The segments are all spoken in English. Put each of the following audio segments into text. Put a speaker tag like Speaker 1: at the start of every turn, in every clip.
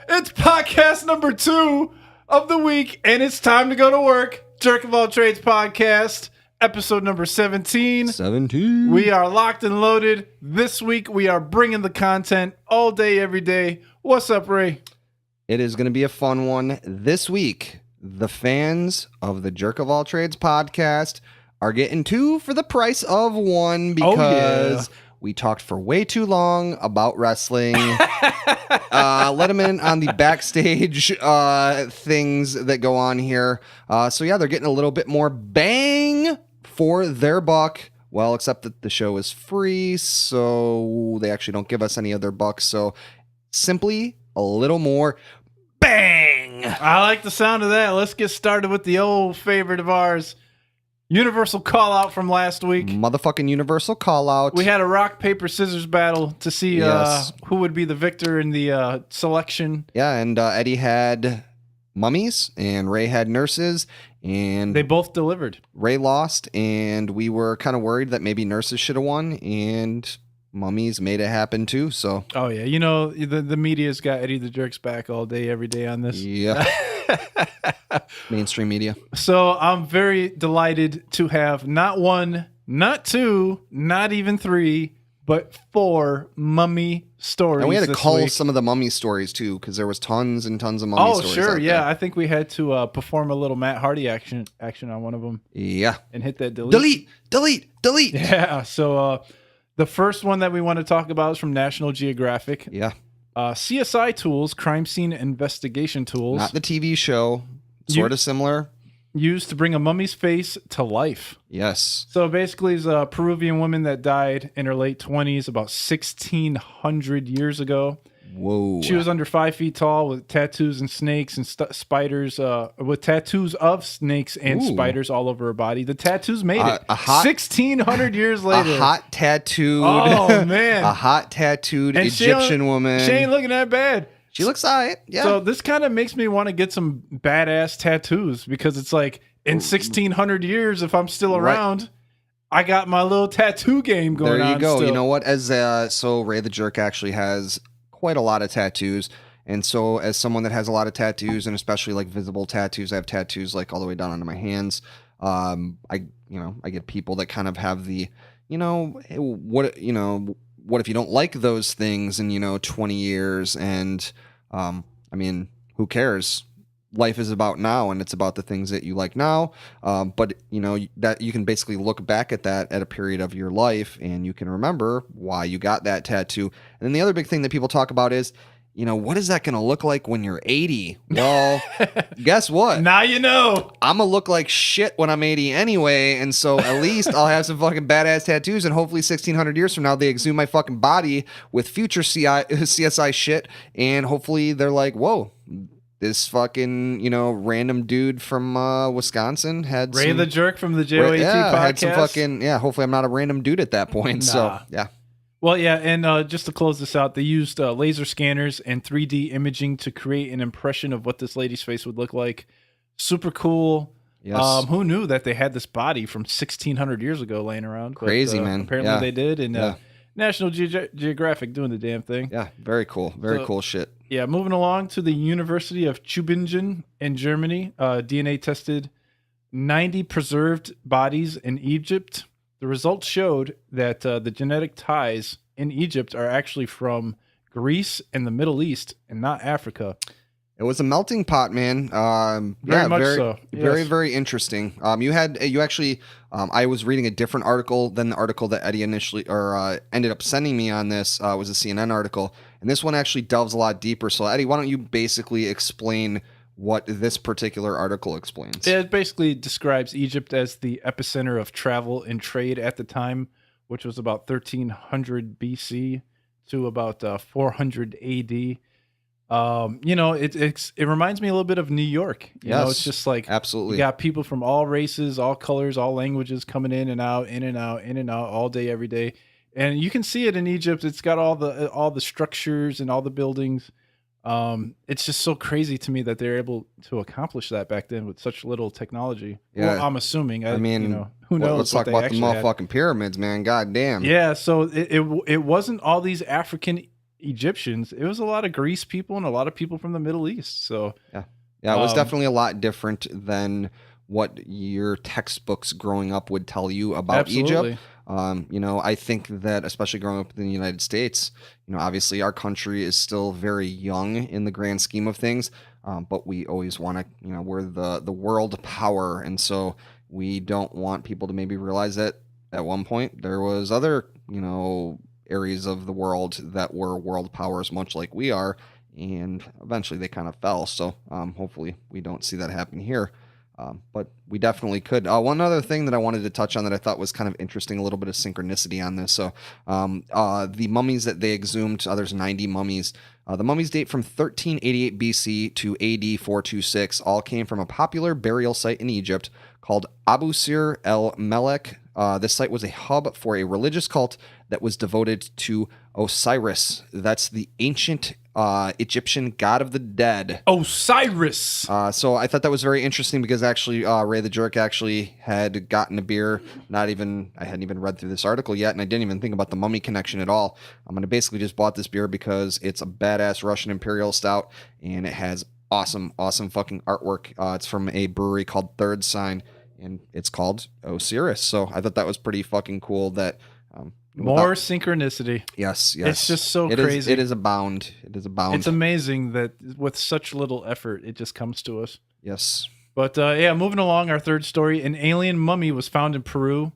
Speaker 1: It's podcast number 2 of the week, and it's time to go to work. JerkOfAllTradesPodcast, episode number 17. We are locked and loaded. This week, we are bringing the content all day, every day. What's up, Ray?
Speaker 2: It is going to be a fun one. This week, the fans of the Jerk of All Trades podcast are getting 2 for the price of 1 because we talked for way too long about wrestling. Let them in on the backstage things that go on here. So yeah, they're getting a little bit more bang for their buck. Well, except that the show is free, so they actually don't give us any of their bucks. So simply a little more bang.
Speaker 1: I like the sound of that. Let's get started with the old favorite of ours. Universal call out from last week.
Speaker 2: Motherfucking universal call out.
Speaker 1: We had a rock, paper, scissors battle to see who would be the victor in the selection.
Speaker 2: Yeah, and Eddie had Mummies and Ray had Nurses, and
Speaker 1: they both delivered.
Speaker 2: Ray lost, and we were kind of worried that maybe Nurses should have won, and Mummies made it happen too. So,
Speaker 1: oh yeah, you know the media's got Eddie the Jerk's back all day, every day on this.
Speaker 2: Yeah. Mainstream media.
Speaker 1: So I'm very delighted to have not 1, not 2, not even 3, but 4 mummy stories.
Speaker 2: And we had to cull
Speaker 1: week.
Speaker 2: some of the mummy stories too, because there was tons and tons of mummy stories.
Speaker 1: Oh sure, yeah.
Speaker 2: There.
Speaker 1: I think we had to perform a little Matt Hardy action on one of them.
Speaker 2: Yeah.
Speaker 1: And hit that delete. Yeah. So the first one that we want to talk about is from National Geographic.
Speaker 2: Yeah.
Speaker 1: CSI tools, crime scene investigation tools.
Speaker 2: Not the TV show. Sort of similar.
Speaker 1: Used to bring a mummy's face to life.
Speaker 2: Yes.
Speaker 1: So basically, it's a Peruvian woman that died in her late 20s, about 1,600 years ago.
Speaker 2: Whoa.
Speaker 1: She was under 5 feet tall with tattoos and snakes and spiders, with tattoos of snakes and spiders all over her body. The tattoos made it. 1,600 years later.
Speaker 2: A hot tattooed.
Speaker 1: Oh, man.
Speaker 2: A hot tattooed Egyptian woman.
Speaker 1: She ain't looking that bad.
Speaker 2: She looks all right. Yeah.
Speaker 1: So this kind of makes me want to get some badass tattoos because it's like in 1,600 years, if I'm still around, I got my little tattoo game going on.
Speaker 2: There you go.
Speaker 1: Still.
Speaker 2: You know what? So Ray the Jerk actually has quite a lot of tattoos. And so as someone that has a lot of tattoos and especially like visible tattoos, I have tattoos like all the way down onto my hands. I get people that kind of have the, what if you don't like those things in, 20 years? And, who cares? Life is about now, and it's about the things that you like now. But that you can basically look back at that at a period of your life, and you can remember why you got that tattoo. And then the other big thing that people talk about is, what is that going to look like when you're 80? Well, guess what?
Speaker 1: Now you know.
Speaker 2: I'm going to look like shit when I'm 80 anyway, and so at least I'll have some fucking badass tattoos, and hopefully 1,600 years from now, they exhume my fucking body with future CSI shit, and hopefully they're like, whoa, this fucking, random dude from Wisconsin had
Speaker 1: Ray the Jerk from the JOAT podcast.
Speaker 2: Had some fucking, hopefully I'm not a random dude at that point, so, yeah.
Speaker 1: Well, yeah, and just to close this out, they used laser scanners and 3D imaging to create an impression of what this lady's face would look like. Super cool.
Speaker 2: Yes.
Speaker 1: Who knew that they had this body from 1,600 years ago laying around?
Speaker 2: Crazy, man.
Speaker 1: Apparently they did, and National Geographic doing the damn thing.
Speaker 2: Yeah, very cool. Very cool shit.
Speaker 1: Yeah, moving along to the University of Tübingen in Germany. DNA tested 90 preserved bodies in Egypt. The results showed that the genetic ties in Egypt are actually from Greece and the Middle East and not Africa.
Speaker 2: It was a melting pot, man.
Speaker 1: Very much so. Yes.
Speaker 2: Very, very interesting. I was reading a different article than the article that Eddie initially ended up sending me on this. Was a CNN article, and this one actually delves a lot deeper. So, Eddie, why don't you basically explain what this particular article explains?
Speaker 1: It basically describes Egypt as the epicenter of travel and trade at the time, which was about 1300 BC. to about 400 AD. It reminds me a little bit of New York. It's just like
Speaker 2: absolutely.
Speaker 1: You got people from all races, all colors, all languages coming in and out, in and out, in and out, all day, every day. And you can see it in Egypt. It's got all the structures and all the buildings. It's just so crazy to me that they're able to accomplish that back then with such little technology.
Speaker 2: Yeah.
Speaker 1: Well, I'm assuming.
Speaker 2: I mean,
Speaker 1: who knows?
Speaker 2: Let's talk about the motherfucking pyramids, man. God damn.
Speaker 1: Yeah. So it wasn't all these African Egyptians. It was a lot of Greece people and a lot of people from the Middle East. So
Speaker 2: yeah, it was definitely a lot different than what your textbooks growing up would tell you about Egypt. I think that especially growing up in the United States, obviously our country is still very young in the grand scheme of things, but we always want to, we're the world power, and so we don't want people to maybe realize that at one point there was other, areas of the world that were world powers, much like we are, and eventually they kind of fell. So hopefully we don't see that happen here. But we definitely could. One other thing that I wanted to touch on that I thought was kind of interesting, a little bit of synchronicity on this. So the mummies that they exhumed, there's 90 mummies. The mummies date from 1388 BC to AD 426, all came from a popular burial site in Egypt called Abu Sir el Melek. This site was a hub for a religious cult that was devoted to Osiris. That's the ancient Egyptian god of the dead.
Speaker 1: Osiris.
Speaker 2: So I thought that was very interesting because actually Ray the Jerk actually had gotten a beer. I hadn't even read through this article yet, and I didn't even think about the mummy connection at all. I'm going to basically just bought this beer because it's a badass Russian Imperial Stout, and it has awesome fucking artwork. It's from a brewery called Third Sign, and it's called Osiris. So I thought that was pretty fucking cool that...
Speaker 1: More synchronicity.
Speaker 2: Yes.
Speaker 1: It's just so crazy.
Speaker 2: It is abound.
Speaker 1: It's amazing that with such little effort, it just comes to us.
Speaker 2: Yes.
Speaker 1: But moving along, our third story: an alien mummy was found in Peru.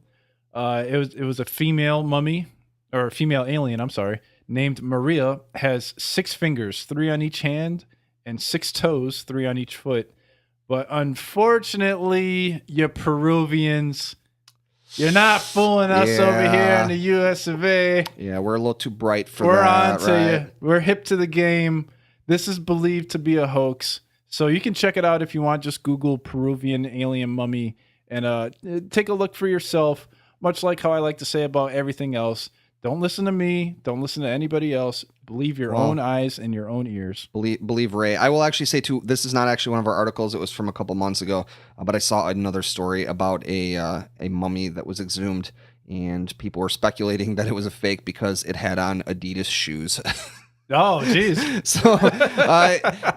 Speaker 1: It was a female mummy, or a female alien. I'm sorry, named Maria. Has 6 fingers, 3 on each hand, and 6 toes, 3 on each foot. But unfortunately, you Peruvians. You're not fooling us over here in the US of A.
Speaker 2: Yeah, we're a little too bright for
Speaker 1: we're
Speaker 2: that.
Speaker 1: We're on to you. We're hip to the game. This is believed to be a hoax. So you can check it out if you want. Just Google Peruvian alien mummy and take a look for yourself. Much like how I like to say about everything else. Don't listen to me. Don't listen to anybody else. Believe your own eyes and your own ears.
Speaker 2: Believe Ray. I will actually say, too, this is not actually one of our articles. It was from a couple months ago. But I saw another story about a mummy that was exhumed. And people were speculating that it was a fake because it had on Adidas shoes.
Speaker 1: Oh, jeez.
Speaker 2: So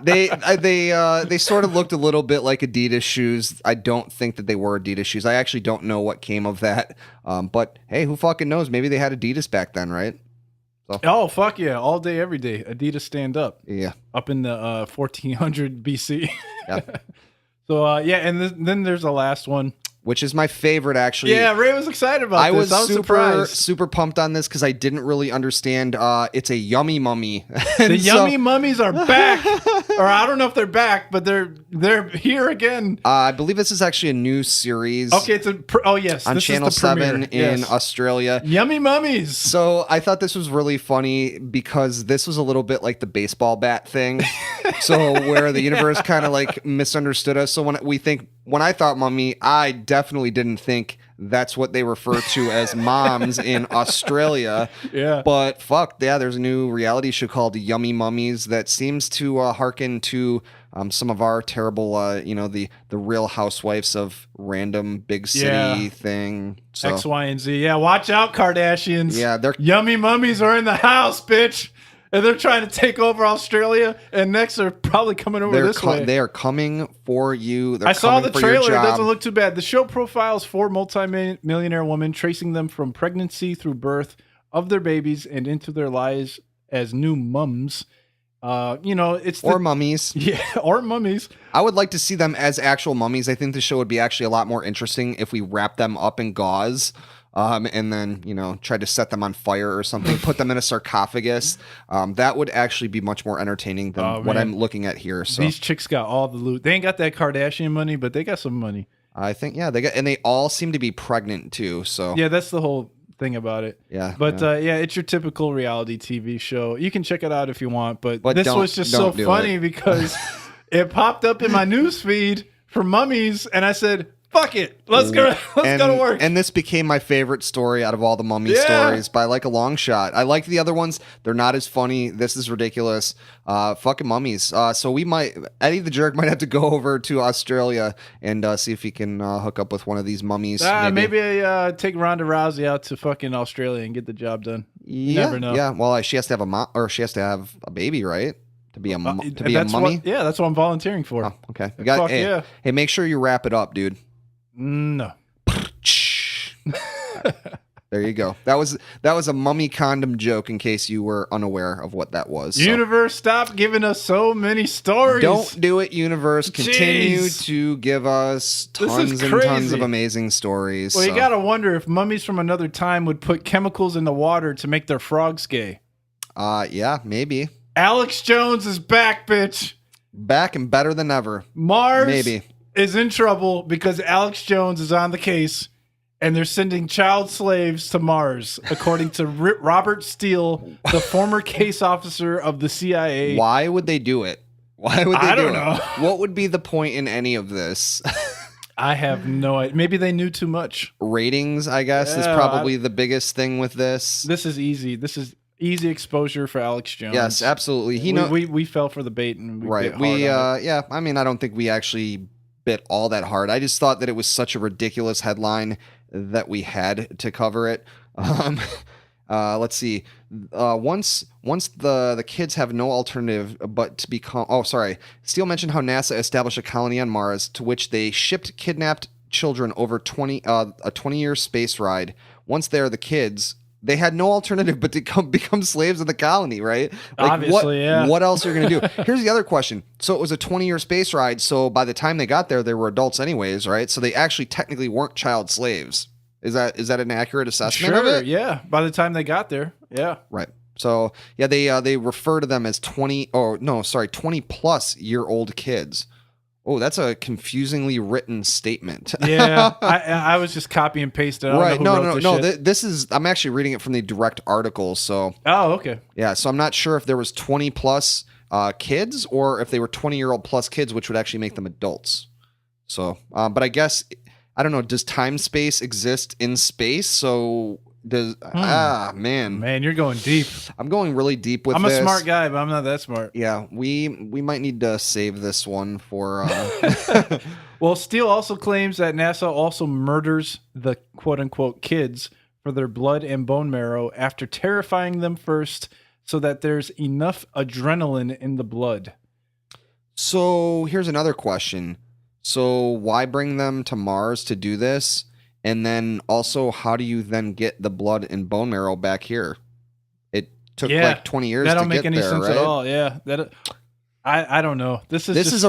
Speaker 2: they sort of looked a little bit like Adidas shoes. I don't think that they were Adidas shoes. I actually don't know what came of that. But hey, who fucking knows? Maybe they had Adidas back then, right? So.
Speaker 1: Oh, fuck yeah. All day, every day. Adidas stand up.
Speaker 2: Yeah.
Speaker 1: Up in the 1400 BC.
Speaker 2: Yeah.
Speaker 1: So, and then there's the last one.
Speaker 2: Which is my favorite, actually.
Speaker 1: Yeah, Ray was excited about this. I was
Speaker 2: super pumped on this because I didn't really understand. It's a yummy mummy.
Speaker 1: The yummy mummies are back. Or I don't know if they're back, but they're here again.
Speaker 2: I believe this is actually a new series.
Speaker 1: Okay, yes.
Speaker 2: On Channel 7 in Australia.
Speaker 1: Yummy mummies.
Speaker 2: So I thought this was really funny because this was a little bit like the baseball bat thing. So where the universe kind of like misunderstood us. So when I thought mummy, I definitely didn't think that's what they refer to as moms in Australia.
Speaker 1: Yeah.
Speaker 2: But fuck, yeah, there's a new reality show called Yummy Mummies that seems to hearken to some of our terrible, the Real Housewives of random big city thing. So.
Speaker 1: X, Y, and Z. Yeah, watch out, Kardashians.
Speaker 2: Yeah, they're
Speaker 1: Yummy Mummies are in the house, bitch. And they're trying to take over Australia, and next they're probably coming over this way.
Speaker 2: They are coming for you.
Speaker 1: I saw the trailer. It doesn't look too bad. The show profiles 4 multi-millionaire women, tracing them from pregnancy through birth of their babies and into their lives as new mums. Or mummies. Yeah, or mummies.
Speaker 2: I would like to see them as actual mummies. I think the show would be actually a lot more interesting if we wrap them up in gauze. And then, try to set them on fire or something, put them in a sarcophagus. That would actually be much more entertaining than what I'm looking at here. So
Speaker 1: these chicks got all the loot. They ain't got that Kardashian money, but they got some money.
Speaker 2: I think, they all seem to be pregnant too. So
Speaker 1: yeah, that's the whole thing about it.
Speaker 2: Yeah.
Speaker 1: But yeah, it's your typical reality TV show. You can check it out if you want, but this
Speaker 2: don't-
Speaker 1: was just so
Speaker 2: don't do
Speaker 1: funny
Speaker 2: it.
Speaker 1: because it popped up in my news feed for Mummies, and I said, fuck it. Let's go to work.
Speaker 2: And this became my favorite story out of all the Mummy stories by like a long shot. I like the other ones. They're not as funny. This is ridiculous. Fucking Mummies. So Eddie the Jerk might have to go over to Australia and see if he can hook up with one of these mummies.
Speaker 1: Maybe I take Ronda Rousey out to fucking Australia and get the job done. You never know.
Speaker 2: Yeah. Well, she has to have a mom, or she has to have a baby, right? To be a mummy.
Speaker 1: That's what I'm volunteering for.
Speaker 2: Oh, okay. You got. Hey, make sure you wrap it up, dude.
Speaker 1: No.
Speaker 2: There you go. That was a mummy condom joke in case you were unaware of what that was.
Speaker 1: Universe, stop giving us so many stories.
Speaker 2: Don't do it, Universe. Continue
Speaker 1: Jeez.
Speaker 2: to give us tons and tons of amazing stories.
Speaker 1: Well, you gotta wonder if mummies from another time would put chemicals in the water to make their frogs gay.
Speaker 2: Yeah, maybe.
Speaker 1: Alex Jones is back, bitch.
Speaker 2: Back and better than ever.
Speaker 1: Mars
Speaker 2: Maybe.
Speaker 1: is in trouble because Alex Jones is on the case and they're sending child slaves to Mars, according to Robert Steele, the former case officer of the CIA.
Speaker 2: Why would they do it? Why would they
Speaker 1: I
Speaker 2: do
Speaker 1: don't
Speaker 2: it?
Speaker 1: know.
Speaker 2: What would be the point in any of this?
Speaker 1: I have no idea. Maybe they knew too much.
Speaker 2: Ratings, I guess, is probably the biggest thing with this.
Speaker 1: This is easy. This is easy exposure for Alex Jones.
Speaker 2: Yes, absolutely.
Speaker 1: We fell for the bait and we
Speaker 2: right.
Speaker 1: bit hard on it.
Speaker 2: Yeah. I mean, I don't think we actually bit all that hard. I just thought that it was such a ridiculous headline that we had to cover it. Let's see. Once the kids have no alternative but to become. Oh, sorry. Steele mentioned how NASA established a colony on Mars to which they shipped kidnapped children over a 20-year space ride. Once there, the kids. They had no alternative but to become slaves of the colony, right? Like,
Speaker 1: obviously, yeah.
Speaker 2: What else are you going to do? Here's the other question. So it was a 20-year space ride. So by the time they got there, they were adults anyways, right? So they actually technically weren't child slaves. Is that an accurate assessment of it?
Speaker 1: Yeah. By the time they got there, yeah.
Speaker 2: Right. So yeah, they refer to them as 20 plus year old kids. Oh, that's a confusingly written statement.
Speaker 1: Yeah, I was just copy and paste it.
Speaker 2: Right? No. This is. I'm actually reading it from the direct article. So.
Speaker 1: Oh, okay.
Speaker 2: Yeah. So I'm not sure if there was 20 plus kids or if they were 20-year-old plus kids, which would actually make them adults. So, but I guess I don't know. Does time space exist in space? So. Man,
Speaker 1: you're going deep.
Speaker 2: I'm going really deep with this.
Speaker 1: I'm a smart guy, but I'm not that smart.
Speaker 2: Yeah, we might need to save this one for.
Speaker 1: Well, Steele also claims that NASA also murders the quote unquote kids for their blood and bone marrow after terrifying them first, so that there's enough adrenaline in the blood.
Speaker 2: So here's another question. So why bring them to Mars to do this? And then also, how do you then get the blood and bone marrow back here? It took like 20 years to get there, right? That don't make any sense at all.
Speaker 1: Yeah, I don't know. This is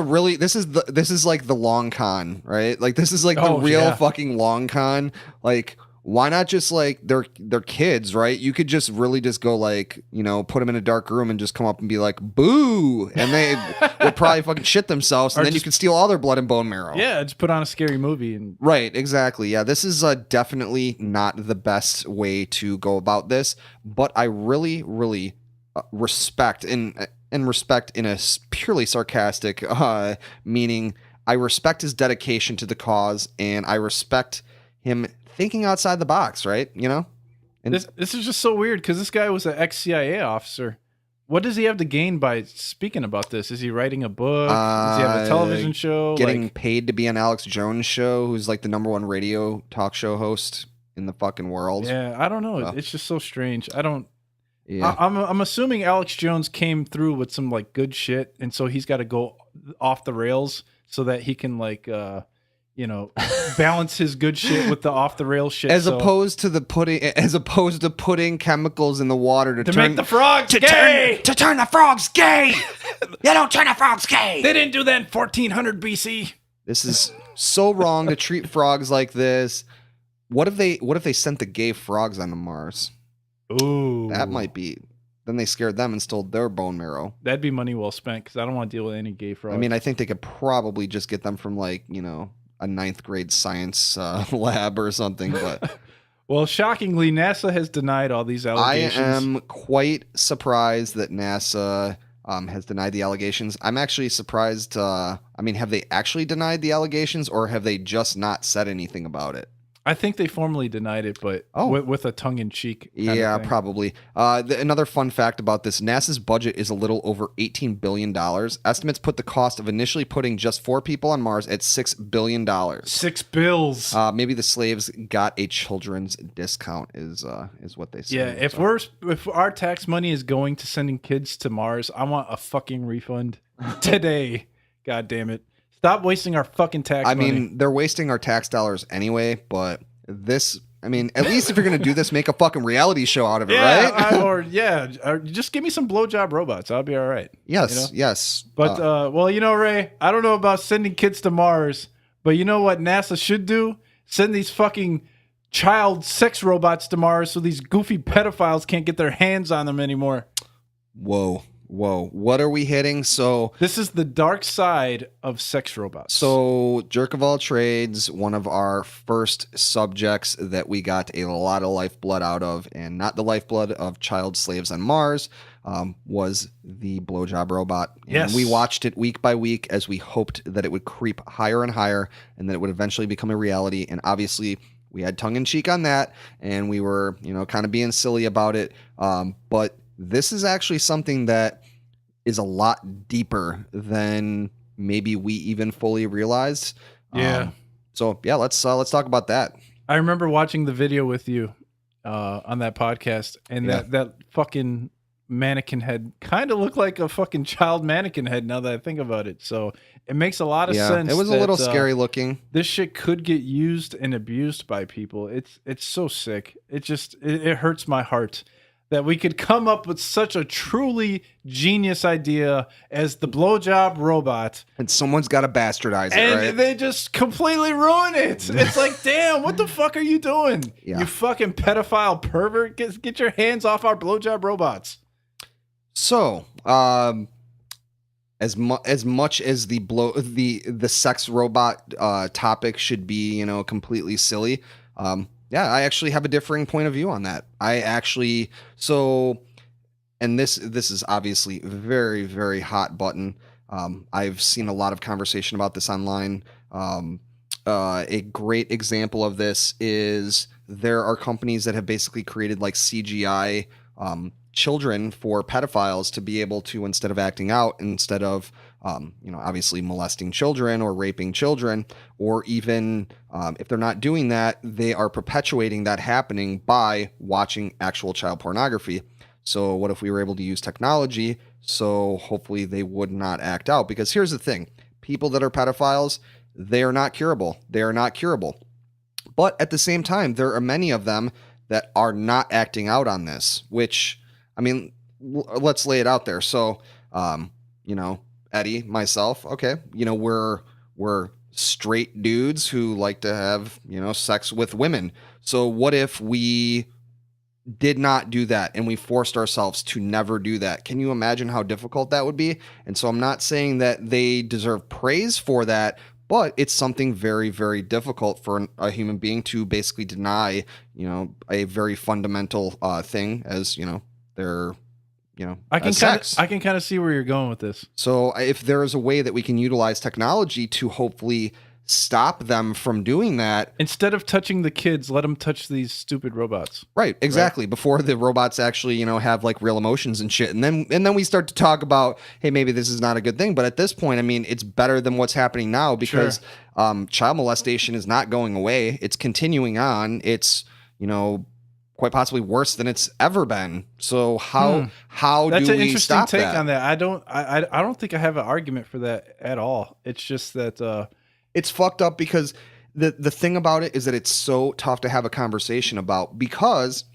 Speaker 2: like the long con, right? Like this is like the real fucking long con. Like why not just like they're kids, right? You could just really just go like, put them in a dark room and just come up and be like, boo. And they would probably fucking shit themselves. And then you could steal all their blood and bone marrow.
Speaker 1: Yeah, just put on a scary movie.
Speaker 2: Right, exactly. Yeah, this is definitely not the best way to go about this. But I really, really respect and respect in a purely sarcastic meaning. I respect his dedication to the cause and I respect him thinking outside the box, right? And
Speaker 1: this is just so weird because this guy was an ex-CIA officer. What does he have to gain by speaking about this? Is he writing a book? Does he have a television show?
Speaker 2: Getting paid to be on Alex Jones' show, who's like the #1 radio talk show host in the fucking world.
Speaker 1: Yeah, I don't know. Well, it's just so strange. I don't.
Speaker 2: Yeah.
Speaker 1: I'm assuming Alex Jones came through with some like good shit, and so he's got to go off the rails so that he can like. Balance his good shit with the off the rail shit.
Speaker 2: As opposed to putting chemicals in the water to
Speaker 1: make the frogs gay.
Speaker 2: To turn the frogs gay. You don't turn the frogs gay.
Speaker 1: They didn't do that in 1400 BC.
Speaker 2: This is so wrong to treat frogs like this. What if they sent the gay frogs onto Mars?
Speaker 1: Ooh.
Speaker 2: That might be. Then they scared them and stole their bone marrow.
Speaker 1: That'd be money well spent because I don't want to deal with any gay frogs.
Speaker 2: I mean, I think they could probably just get them from like, a 9th grade science lab or something, but
Speaker 1: Well, shockingly, NASA has denied all these
Speaker 2: I
Speaker 1: allegations.
Speaker 2: am quite surprised that NASA has denied the allegations. I'm actually surprised. Have they actually denied the allegations, or have they just not said anything about it?
Speaker 1: I think they formally denied it, but with a tongue-in-cheek kind
Speaker 2: Yeah,
Speaker 1: of thing.
Speaker 2: probably. Another fun fact about this, NASA's budget is a little over $18 billion. Estimates put the cost of initially putting just 4 people on Mars at $6 billion.
Speaker 1: $6 billion.
Speaker 2: Maybe the slaves got a children's discount is what they say.
Speaker 1: Yeah, if our tax money is going to sending kids to Mars, I want a fucking refund today. God damn it. Stop wasting our fucking tax money.
Speaker 2: I mean, they're wasting our tax dollars anyway, but this, at least if you're going to do this, make a fucking reality show out of it, right?
Speaker 1: or just give me some blowjob robots. I'll be all right.
Speaker 2: Yes, yes.
Speaker 1: But, Ray, I don't know about sending kids to Mars, but you know what NASA should do? Send these fucking child sex robots to Mars so these goofy pedophiles can't get their hands on them anymore.
Speaker 2: Whoa. What are we hitting? So
Speaker 1: this is the dark side of sex robots.
Speaker 2: So Jerk of All Trades, one of our first subjects that we got a lot of lifeblood out of, and not the lifeblood of child slaves on Mars, was the blowjob robot. And we watched it week by week as we hoped that it would creep higher and higher and that it would eventually become a reality. And obviously we had tongue in cheek on that, and we were, kind of being silly about it. But this is actually something that is a lot deeper than maybe we even fully realized.
Speaker 1: Yeah.
Speaker 2: Let's talk about that.
Speaker 1: I remember watching the video with you on that podcast, and that fucking mannequin head kind of looked like a fucking child mannequin head now that I think about it. So it makes a lot of sense.
Speaker 2: It was a little scary looking.
Speaker 1: This shit could get used and abused by people. It's so sick. It hurts my heart that we could come up with such a truly genius idea as the blowjob robot.
Speaker 2: And someone's got to bastardize it,
Speaker 1: and
Speaker 2: right?
Speaker 1: they just completely ruin it. It's like, damn, what the fuck are you doing?
Speaker 2: Yeah.
Speaker 1: You fucking pedophile pervert. Get your hands off our blowjob robots.
Speaker 2: So, as much as the sex robot topic should be, completely silly, I actually have a differing point of view on that. And this is obviously very, very hot button. I've seen a lot of conversation about this online. A great example of this is there are companies that have basically created like CGI children for pedophiles to be able to, instead of acting out, instead of obviously molesting children or raping children, or even if they're not doing that, they are perpetuating that happening by watching actual child pornography. So what if we were able to use technology so hopefully they would not act out? Because here's the thing, people that are pedophiles, they are not curable. They are not curable. But at the same time, there are many of them that are not acting out on this, which, let's lay it out there. So, Eddie, myself, okay, we're straight dudes who like to have, sex with women. So what if we did not do that and we forced ourselves to never do that? Can you imagine how difficult that would be? And so I'm not saying that they deserve praise for that, but it's something very, very difficult for a human being to basically deny, a very fundamental thing as, their
Speaker 1: I can kind of see where you're going with this.
Speaker 2: So if there is a way that we can utilize technology to hopefully stop them from doing that,
Speaker 1: instead of touching the kids, let them touch these stupid robots.
Speaker 2: Right, exactly. Right? Before the robots actually, have like real emotions and shit. And then we start to talk about, hey, maybe this is not a good thing. But at this point, it's better than what's happening now, because child molestation is not going away. It's continuing on. It's, quite possibly worse than it's ever been. So how do we stop that?
Speaker 1: That's an interesting take on that. I don't think I have an argument for that at all. It's just that
Speaker 2: it's fucked up, because the thing about it is that it's so tough to have a conversation about, because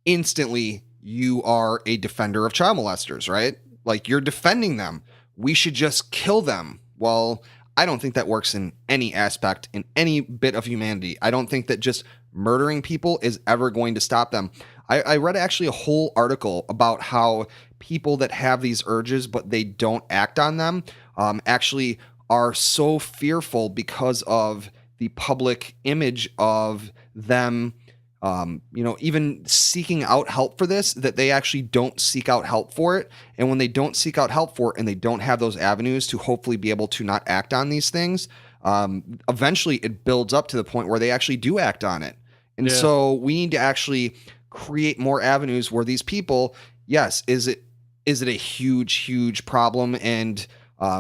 Speaker 2: instantly you are a defender of child molesters, right? Like, you're defending them. We should just kill them. Well, I don't think that works in any aspect, in any bit of humanity. I don't think that just murdering people is ever going to stop them. I read actually a whole article about how people that have these urges but they don't act on them actually are so fearful because of the public image of them even seeking out help for this, that they actually don't seek out help for it. And when they don't seek out help for it and they don't have those avenues to hopefully be able to not act on these things, eventually it builds up to the point where they actually do act on it. And so we need to actually create more avenues where these people, yes, is it a huge problem and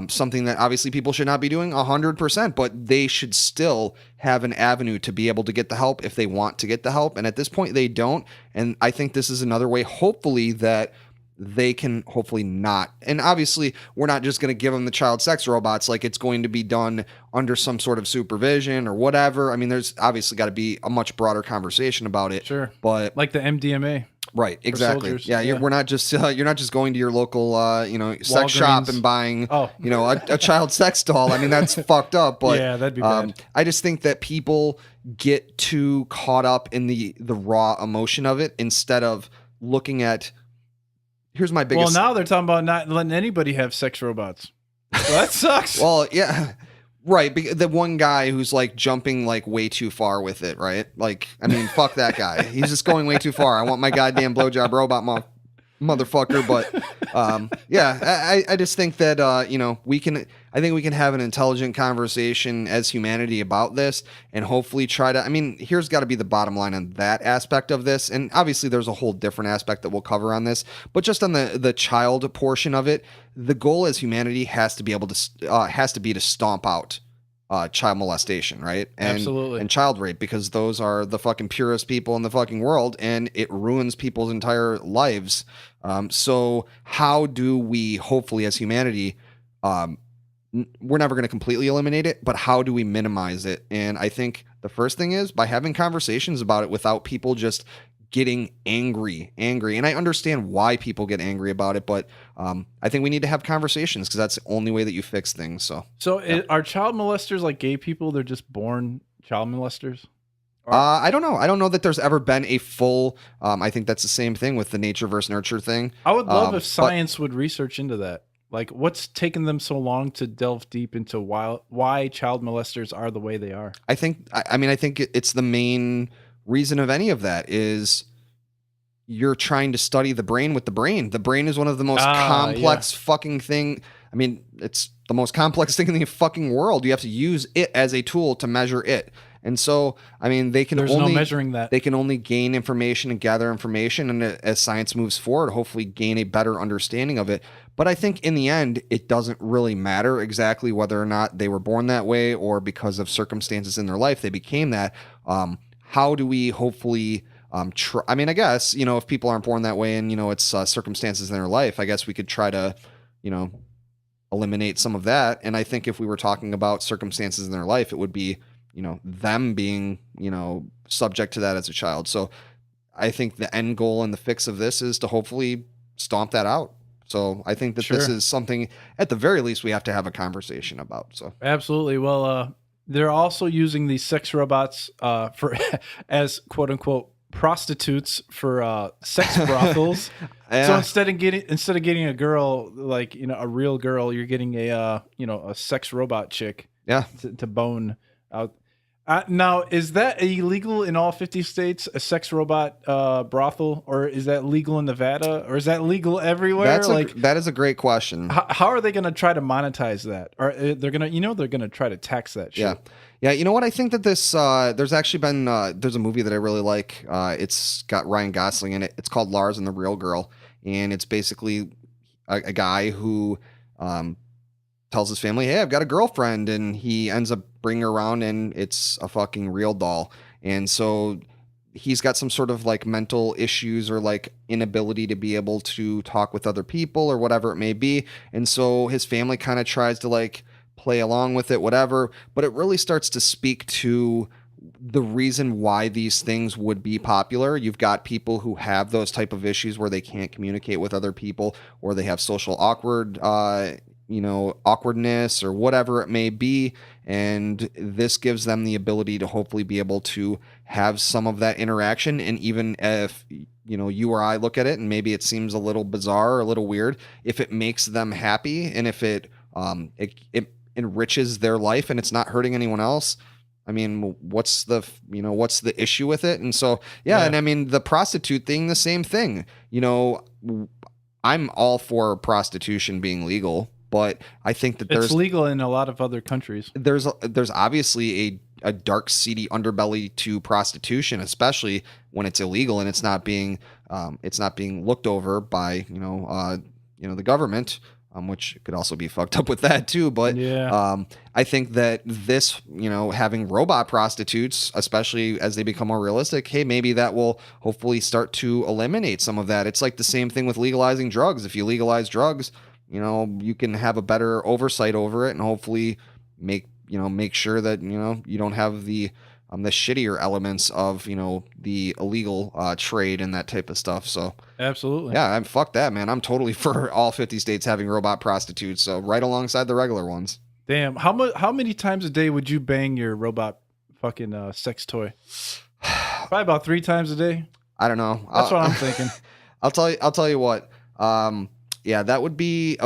Speaker 2: something that obviously people should not be doing 100%, but they should still have an avenue to be able to get the help if they want to get the help. And at this point they don't. And I think this is another way, hopefully, that they can hopefully not. And obviously we're not just going to give them the child sex robots. Like, it's going to be done under some sort of supervision or whatever. I mean, there's obviously got to be a much broader conversation about it.
Speaker 1: Sure.
Speaker 2: But
Speaker 1: like the MDMA.
Speaker 2: Right, exactly. Yeah, we're not just you're not just going to your local sex shop and buying a child sex doll. I mean, that's fucked up. But
Speaker 1: yeah, that'd be bad.
Speaker 2: I just think that people get too caught up in the raw emotion of it instead of looking at. Here's my biggest.
Speaker 1: Well, now they're talking about not letting anybody have sex robots. Well, that sucks.
Speaker 2: Well, yeah. Right, the one guy who's like jumping like way too far with it, right? Like, I mean, fuck that guy. He's just going way too far. I want my goddamn blowjob robot motherfucker. But I just think that I think we can have an intelligent conversation as humanity about this and hopefully try to. I mean, here's got to be the bottom line on that aspect of this, and obviously there's a whole different aspect that we'll cover on this. But just on the child portion of it, the goal as humanity has to be to stomp out child molestation, right?
Speaker 1: Absolutely.
Speaker 2: And child rape, because those are the fucking purest people in the fucking world, and it ruins people's entire lives. So how do we hopefully as humanity, we're never going to completely eliminate it, but how do we minimize it? And I think the first thing is by having conversations about it without people just getting angry. And I understand why people get angry about it, but I think we need to have conversations because that's the only way that you fix things. So
Speaker 1: are child molesters like gay people? They're just born child molesters?
Speaker 2: I don't know. I don't know that there's ever been a full, I think that's the same thing with the nature versus nurture thing.
Speaker 1: I would love if science would research into that. Like, what's taken them so long to delve deep into why child molesters are the way they are?
Speaker 2: I think it's the main reason of any of that is you're trying to study the brain with the brain. The brain is one of the most complex fucking thing. I mean, it's the most complex thing in the fucking world. You have to use it as a tool to measure it. And so, I mean, there's no measuring that. They can only gain information and gather information. And as science moves forward, hopefully gain a better understanding of it. But I think in the end, it doesn't really matter exactly whether or not they were born that way or because of circumstances in their life, they became that. How do we hopefully I mean, I guess, if people aren't born that way and, it's circumstances in their life, I guess we could try to, eliminate some of that. And I think if we were talking about circumstances in their life, it would be, them being, subject to that as a child. So I think the end goal and the fix of this is to hopefully stomp that out. So I think that this is something at the very least we have to have a conversation about. So absolutely.
Speaker 1: Well, they're also using these sex robots for as quote unquote prostitutes for sex brothels. So instead of getting a girl, like, a real girl, you're getting a sex robot chick to bone out. Now, is that illegal in all 50 states, a sex robot brothel, or is that legal in Nevada, or is that legal everywhere?
Speaker 2: That is a great question.
Speaker 1: How are they going to try to monetize that? Or they're going to, they're going to try to tax that shit.
Speaker 2: Yeah. You know what? I think that this, there's actually been, there's a movie that I really like. It's got Ryan Gosling in it. It's called Lars and the Real Girl. And it's basically a guy who, tells his family, hey, I've got a girlfriend, and he ends up bringing her around and it's a fucking real doll. And so he's got some sort of like mental issues or like inability to be able to talk with other people or whatever it may be. And so his family kind of tries to like play along with it, whatever, but it really starts to speak to the reason why these things would be popular. You've got people who have those type of issues where they can't communicate with other people, or they have social awkwardness or whatever it may be. And this gives them the ability to hopefully be able to have some of that interaction. And even if, you or I look at it and maybe it seems a little bizarre or a little weird, if it makes them happy and if it enriches their life and it's not hurting anyone else, I mean, what's the issue with it? And so, yeah. And I mean, the prostitute thing, the same thing. I'm all for prostitution being legal, but I think that
Speaker 1: it's legal in a lot of other countries.
Speaker 2: There's obviously a dark, seedy underbelly to prostitution, especially when it's illegal and it's not being looked over by the government. Which could also be fucked up with that too. But I think that this, having robot prostitutes, especially as they become more realistic, hey, maybe that will hopefully start to eliminate some of that. It's like the same thing with legalizing drugs. If you legalize drugs, you can have a better oversight over it and hopefully make sure that, you don't have the shittier elements of, the illegal trade and that type of stuff. So
Speaker 1: absolutely.
Speaker 2: Yeah, fuck that, man. I'm totally for all 50 states having robot prostitutes. So right alongside the regular ones.
Speaker 1: Damn. How many times a day would you bang your robot fucking sex toy? Probably about 3 times a day.
Speaker 2: I don't know.
Speaker 1: That's what I'm thinking.
Speaker 2: I'll tell you what. Yeah, that would be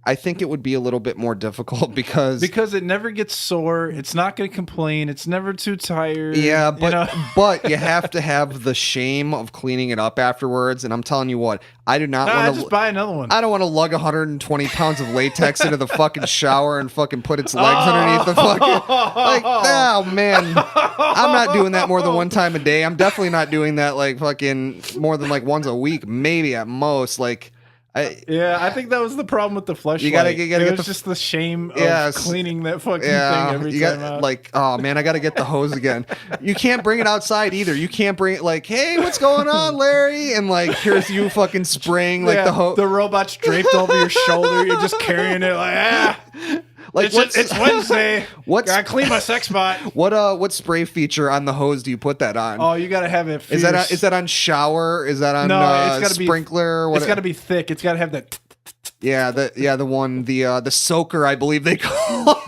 Speaker 2: I think it would be a little bit more difficult because
Speaker 1: it never gets sore. It's not going to complain. It's never too tired.
Speaker 2: Yeah, but you have to have the shame of cleaning it up afterwards. And I'm telling you what, I do not want to
Speaker 1: just buy another one.
Speaker 2: I don't want to lug 120 pounds of latex into the fucking shower and fucking put its legs underneath the fucking oh man, I'm not doing that more than one time a day. I'm definitely not doing that like fucking more than like once a week, maybe at most. Like.
Speaker 1: I think that was the problem with the fleshlight.
Speaker 2: You gotta get
Speaker 1: just the shame of cleaning that fucking thing every time out.
Speaker 2: Like, oh man, I gotta get the hose again. You can't bring it outside either. You can't bring it like, hey, what's going on, Larry? And like, here's you fucking spraying like the hose.
Speaker 1: The robot's draped over your shoulder. You're just carrying it like, Like it's Wednesday. Gotta clean my sex bot.
Speaker 2: What spray feature on the hose do you put that on?
Speaker 1: Oh, you gotta have it fierce.
Speaker 2: Is that on shower? Is that on it's gotta sprinkler?
Speaker 1: It's gotta be thick. It's gotta have that.
Speaker 2: The soaker, I believe they call.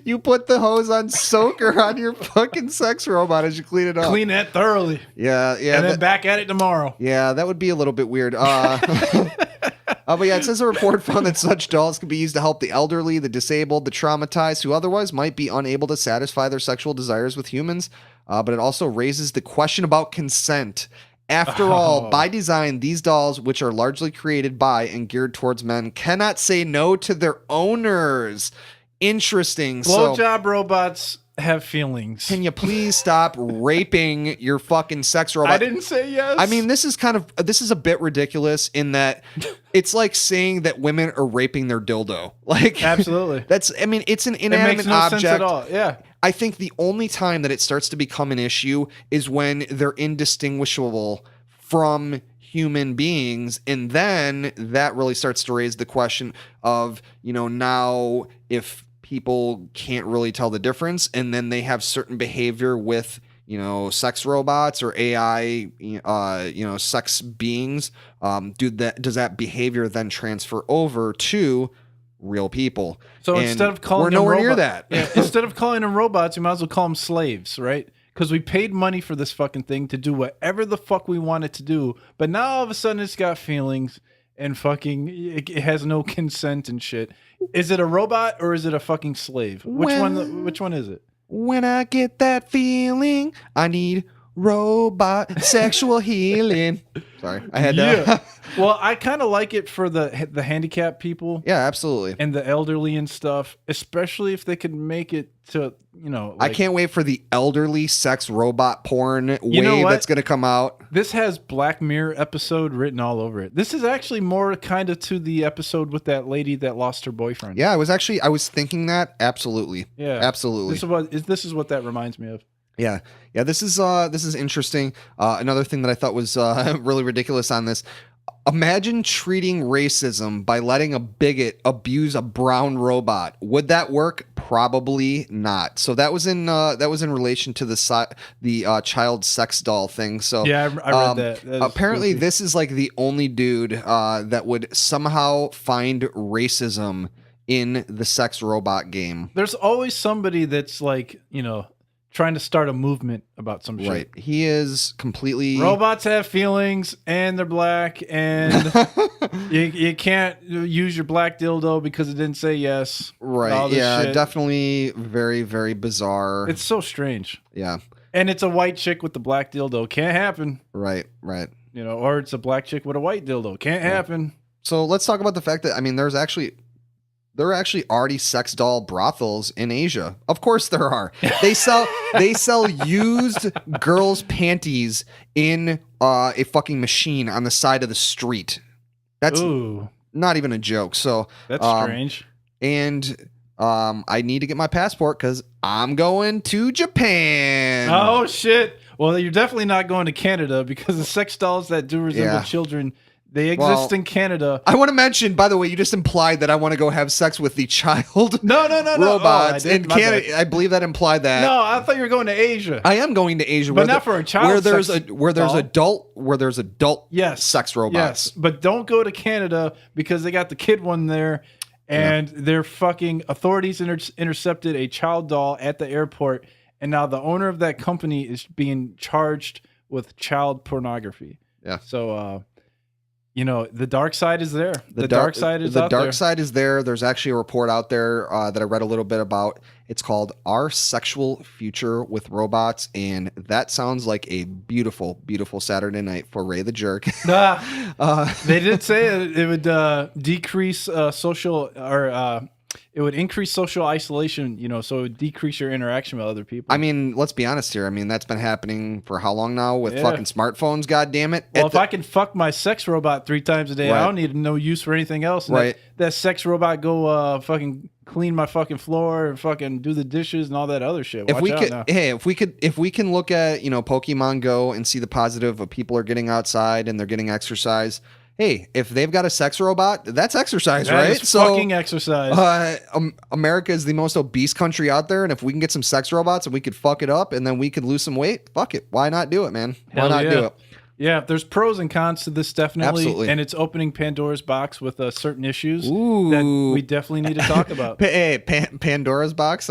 Speaker 2: You put the hose on soaker on your fucking sex robot as you clean it up.
Speaker 1: Clean that thoroughly.
Speaker 2: Yeah.
Speaker 1: And then back at it tomorrow.
Speaker 2: Yeah, that would be a little bit weird. But yeah, it says a report found that such dolls can be used to help the elderly, the disabled, the traumatized, who otherwise might be unable to satisfy their sexual desires with humans. But it also raises the question about consent. After all, by design, these dolls, which are largely created by and geared towards men, cannot say no to their owners. Interesting.
Speaker 1: Blowjob robots have feelings.
Speaker 2: Can you please stop raping your fucking sex robot?
Speaker 1: I didn't say yes.
Speaker 2: I mean, this is a bit ridiculous in that it's like saying that women are raping their dildo. Like,
Speaker 1: absolutely.
Speaker 2: It's an inanimate object.
Speaker 1: Sense at all. Yeah.
Speaker 2: I think the only time that it starts to become an issue is when they're indistinguishable from human beings, and then that really starts to raise the question of, now if people can't really tell the difference, and then they have certain behavior with, sex robots or AI, sex beings. Does that behavior then transfer over to real people?
Speaker 1: So instead of calling
Speaker 2: we're nowhere near that.
Speaker 1: Instead of calling them robots, you might as well call them slaves, right? Because we paid money for this fucking thing to do whatever the fuck we want it to do, but now all of a sudden it's got feelings and fucking it has no consent and shit. Is it a robot or is it a fucking slave? Which one is it?
Speaker 2: When I get that feeling, I need robot sexual healing. Sorry, I had to.
Speaker 1: Yeah. Well, I kind of like it for the handicapped people.
Speaker 2: Yeah, absolutely.
Speaker 1: And the elderly and stuff, especially if they could make it to,
Speaker 2: I can't wait for the elderly sex robot porn wave that's going to come out.
Speaker 1: This has Black Mirror episode written all over it. This is actually more kind of to the episode with that lady that lost her boyfriend.
Speaker 2: Yeah, I was thinking that. Absolutely.
Speaker 1: Yeah.
Speaker 2: Absolutely.
Speaker 1: This is what that reminds me of.
Speaker 2: Yeah. This is interesting. Another thing that I thought was really ridiculous on this. Imagine treating racism by letting a bigot abuse a brown robot. Would that work? Probably not. So that was in relation to the child sex doll thing. So
Speaker 1: yeah, I read that.
Speaker 2: Apparently, this is like the only dude that would somehow find racism in the sex robot game.
Speaker 1: There's always somebody that's like, trying to start a movement about some shit.
Speaker 2: Right. He is completely...
Speaker 1: Robots have feelings, and they're black, and you can't use your black dildo because it didn't say yes.
Speaker 2: Right. Yeah, shit. Definitely very, very bizarre.
Speaker 1: It's so strange.
Speaker 2: Yeah.
Speaker 1: And it's a white chick with the black dildo. Can't happen.
Speaker 2: Right.
Speaker 1: Or it's a black chick with a white dildo. Can't happen.
Speaker 2: So let's talk about the fact that, I mean, there are actually already sex doll brothels in Asia. Of course there are. They sell used girls' panties in a fucking machine on the side of the street. That's not even a joke. So
Speaker 1: that's strange.
Speaker 2: And I need to get my passport because I'm going to Japan.
Speaker 1: Oh shit. Well, you're definitely not going to Canada because the sex dolls that do resemble children, they exist in Canada.
Speaker 2: I want to mention, by the way, you just implied that I want to go have sex with the child robots in Canada. I believe that implied that.
Speaker 1: No, I thought you were going to Asia.
Speaker 2: I am going to Asia,
Speaker 1: but not for a child.
Speaker 2: Where there's adult sex robots.
Speaker 1: Yes, but don't go to Canada because they got the kid one there, and their fucking authorities intercepted a child doll at the airport, and now the owner of that company is being charged with child pornography.
Speaker 2: Yeah.
Speaker 1: So. The dark side is there. The dark side is out there.
Speaker 2: The dark side is there. There's actually a report out there that I read a little bit about. It's called Our Sexual Future with Robots, and that sounds like a beautiful, beautiful Saturday night for Ray the Jerk.
Speaker 1: They did say it would decrease social or it would increase social isolation, so it would decrease your interaction with other people.
Speaker 2: I mean, let's be honest here. I mean, that's been happening for how long now with fucking smartphones, God damn it.
Speaker 1: Well, if I can fuck my sex robot 3 times a day, I don't need no use for anything else. And that sex robot go fucking clean my fucking floor and fucking do the dishes and all that other shit.
Speaker 2: If we can look at, Pokemon Go and see the positive of people are getting outside and they're getting exercise. Hey, if they've got a sex robot, that's exercise, right?
Speaker 1: Is fucking exercise.
Speaker 2: America is the most obese country out there, and if we can get some sex robots and we could fuck it up and then we could lose some weight, fuck it. Why not do it, man? Why not do it?
Speaker 1: Yeah, there's pros and cons to this, definitely.
Speaker 2: Absolutely.
Speaker 1: And it's opening Pandora's box with certain issues that we definitely need to talk about.
Speaker 2: Hey, Pandora's box?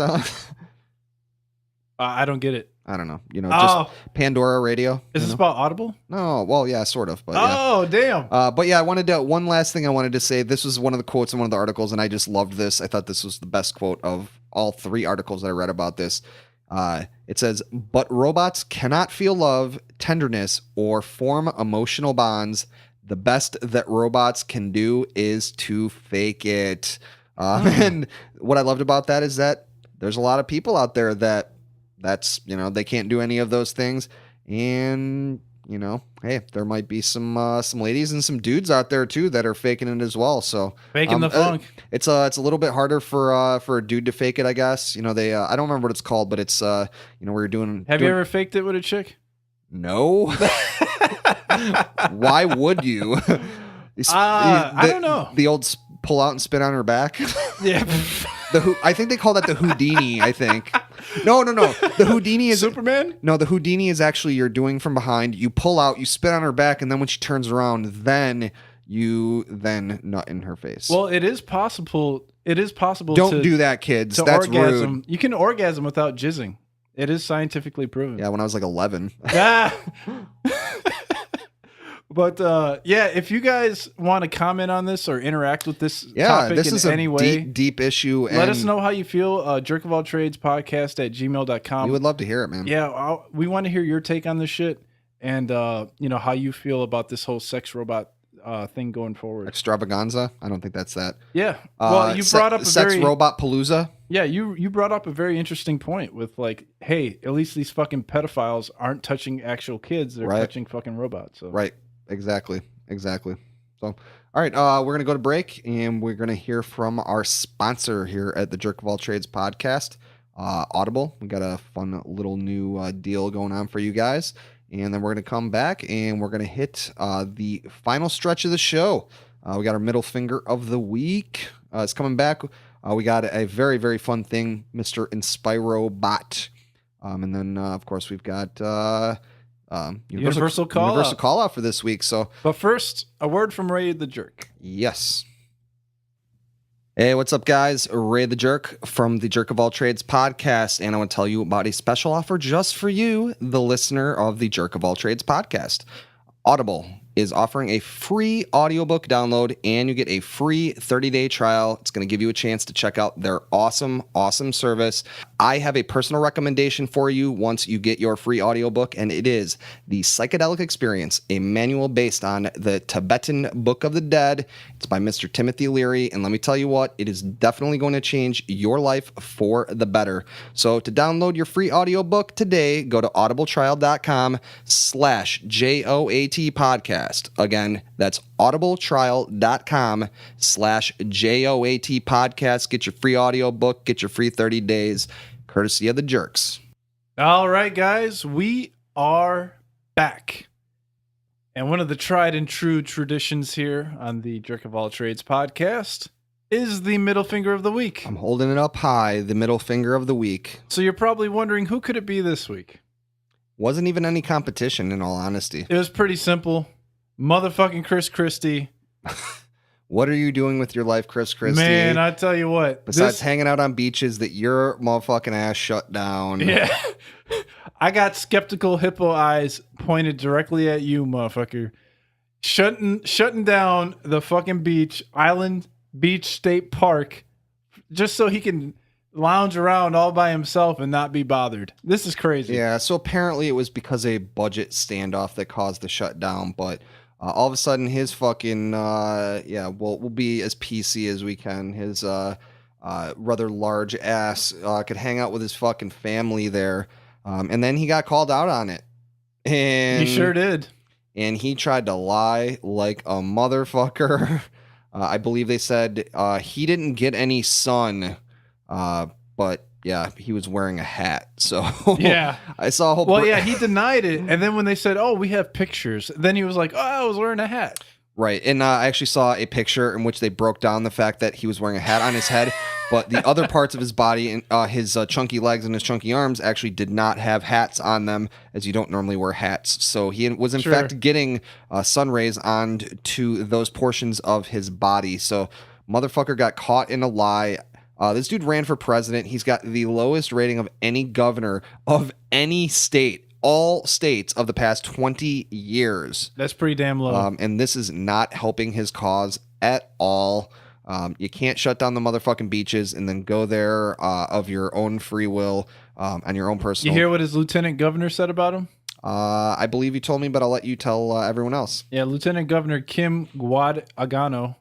Speaker 1: I don't get it.
Speaker 2: I don't know. Just Pandora radio.
Speaker 1: Is this about Audible?
Speaker 2: No. Well, yeah, sort of. But
Speaker 1: damn.
Speaker 2: But yeah, one last thing I wanted to say. This was one of the quotes in one of the articles, and I just loved this. I thought this was the best quote of all 3 articles that I read about this. It says, "But robots cannot feel love, tenderness, or form emotional bonds. The best that robots can do is to fake it." And what I loved about that is that there's a lot of people out there that's they can't do any of those things, and hey, there might be some ladies and some dudes out there too that are faking it as well. So
Speaker 1: faking the funk.
Speaker 2: It's a little bit harder for a dude to fake it, I guess. They I don't remember what it's called, but it's where you're doing.
Speaker 1: Have you ever faked it with a chick?
Speaker 2: No. Why would you?
Speaker 1: I don't know.
Speaker 2: The old pull out and spit on her back.
Speaker 1: Yeah.
Speaker 2: I think they call that the Houdini. I think. No. The Houdini is
Speaker 1: Superman.
Speaker 2: No, the Houdini is actually you're doing from behind. You pull out, you spit on her back, and then when she turns around, then you nut in her face.
Speaker 1: Well, it is possible.
Speaker 2: Don't do that, kids. That's
Speaker 1: orgasm.
Speaker 2: rude.
Speaker 1: You can orgasm without jizzing. It is scientifically proven.
Speaker 2: Yeah, when I was like 11.
Speaker 1: Yeah. But if you guys want to comment on this or interact with this topic
Speaker 2: this
Speaker 1: in
Speaker 2: is
Speaker 1: any way,
Speaker 2: deep issue.
Speaker 1: Let us know how you feel. JerkOfAllTradesPodcast @gmail.com.
Speaker 2: We would love to hear it, man.
Speaker 1: Yeah, we want to hear your take on this shit and how you feel about this whole sex robot thing going forward.
Speaker 2: Extravaganza? I don't think that's that.
Speaker 1: Yeah. Well, you brought up
Speaker 2: sex robot palooza.
Speaker 1: Yeah, you brought up a very interesting point with hey, at least these fucking pedophiles aren't touching actual kids; they're touching fucking robots. So.
Speaker 2: Right. Exactly. So, all right, we're going to go to break, and we're going to hear from our sponsor here at the Jerk of All Trades podcast, Audible. We got a fun little new deal going on for you guys, and then we're going to come back, and we're going to hit the final stretch of the show. We got our middle finger of the week. It's coming back. We got a very, very fun thing, Mr. Inspirobot. And then, of course, we've got...
Speaker 1: Universal call
Speaker 2: out for this week. So,
Speaker 1: but first, a word from Ray the Jerk.
Speaker 2: Yes. Hey, what's up, guys? Ray the Jerk from the Jerk of All Trades podcast, and I want to tell you about a special offer just for you, the listener of the Jerk of All Trades podcast. Audible is offering a free audiobook download, and you get a free 30-day trial. It's going to give you a chance to check out their awesome service. I have a personal recommendation for you once you get your free audiobook, and it is The Psychedelic Experience, a manual based on the Tibetan Book of the Dead. It's by Mr. Timothy Leary, and let me tell you what, it is definitely going to change your life for the better. So to download your free audiobook today, go to audibletrial.com/JOAT podcast. Again, that's audibletrial.com/JOAT podcast. Get your free audiobook, get your free 30 days, courtesy of the Jerks.
Speaker 1: All right, guys, we are back. And one of the tried and true traditions here on the Jerk of All Trades podcast is the middle finger of the week.
Speaker 2: I'm holding it up high, the middle finger of the week.
Speaker 1: So you're probably wondering, who could it be this week?
Speaker 2: Wasn't even any competition, in all honesty.
Speaker 1: It was pretty simple. Motherfucking Chris Christie.
Speaker 2: What are you doing with your life, Chris Christie?
Speaker 1: Man, I tell you what.
Speaker 2: Besides hanging out on beaches that your motherfucking ass shut down.
Speaker 1: Yeah. I got skeptical hippo eyes pointed directly at you, motherfucker. Shutting down the fucking beach, Island Beach State Park, just so he can lounge around all by himself and not be bothered. This is crazy.
Speaker 2: Yeah, so apparently it was because of a budget standoff that caused the shutdown, but all of a sudden his fucking, we'll be as PC as we can. His rather large ass could hang out with his fucking family there. And then he got called out on it. And
Speaker 1: he sure did.
Speaker 2: And he tried to lie like a motherfucker. I believe they said he didn't get any sun, but yeah, he was wearing a hat. So
Speaker 1: yeah,
Speaker 2: I saw a whole.
Speaker 1: Well, yeah, he denied it, and then when they said, "Oh, we have pictures," then he was like, "Oh, I was wearing a hat."
Speaker 2: Right, and I actually saw a picture in which they broke down the fact that he was wearing a hat on his head, but the other parts of his body and his chunky legs and his chunky arms actually did not have hats on them, as you don't normally wear hats. So he was in fact getting sun rays onto those portions of his body. So motherfucker got caught in a lie. This dude ran for president. He's got the lowest rating of any governor of any state, all states of the past 20 years.
Speaker 1: That's pretty damn low.
Speaker 2: And this is not helping his cause at all. You can't shut down the motherfucking beaches and then go there of your own free will on your own personal.
Speaker 1: You hear what his lieutenant governor said about him?
Speaker 2: I believe you told me, but I'll let you tell everyone else.
Speaker 1: Yeah, Lieutenant Governor Kim Guad-Agano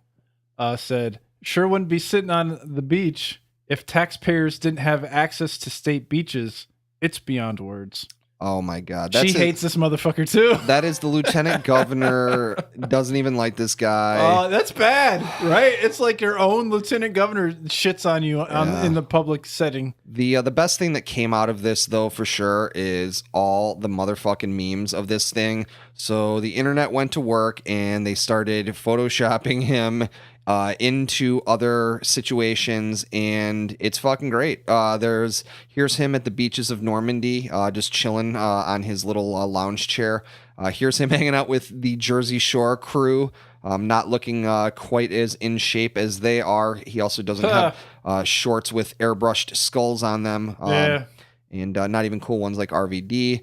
Speaker 1: said, "Sure wouldn't be sitting on the beach if taxpayers didn't have access to state beaches. It's beyond words."
Speaker 2: Oh my God.
Speaker 1: She hates this motherfucker too.
Speaker 2: That is the lieutenant governor. Doesn't even like this guy.
Speaker 1: That's bad, right? It's like your own lieutenant governor shits on you in the public setting.
Speaker 2: The best thing that came out of this, though, for sure, is all the motherfucking memes of this thing. So the internet went to work and they started photoshopping him into other situations, and it's fucking great. Here's him at the beaches of Normandy, just chilling on his little lounge chair. Here's him hanging out with the Jersey Shore crew, not looking quite as in shape as they are. He also doesn't have shorts with airbrushed skulls on them, and not even cool ones like RVD.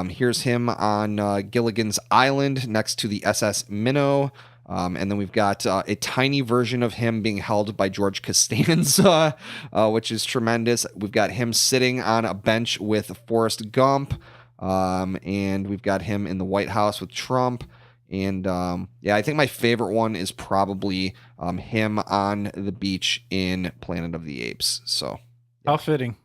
Speaker 2: Here's him on Gilligan's Island next to the SS Minnow. And then we've got a tiny version of him being held by George Costanza, which is tremendous. We've got him sitting on a bench with Forrest Gump, and we've got him in the White House with Trump. And I think my favorite one is probably him on the beach in Planet of the Apes. So
Speaker 1: how fitting.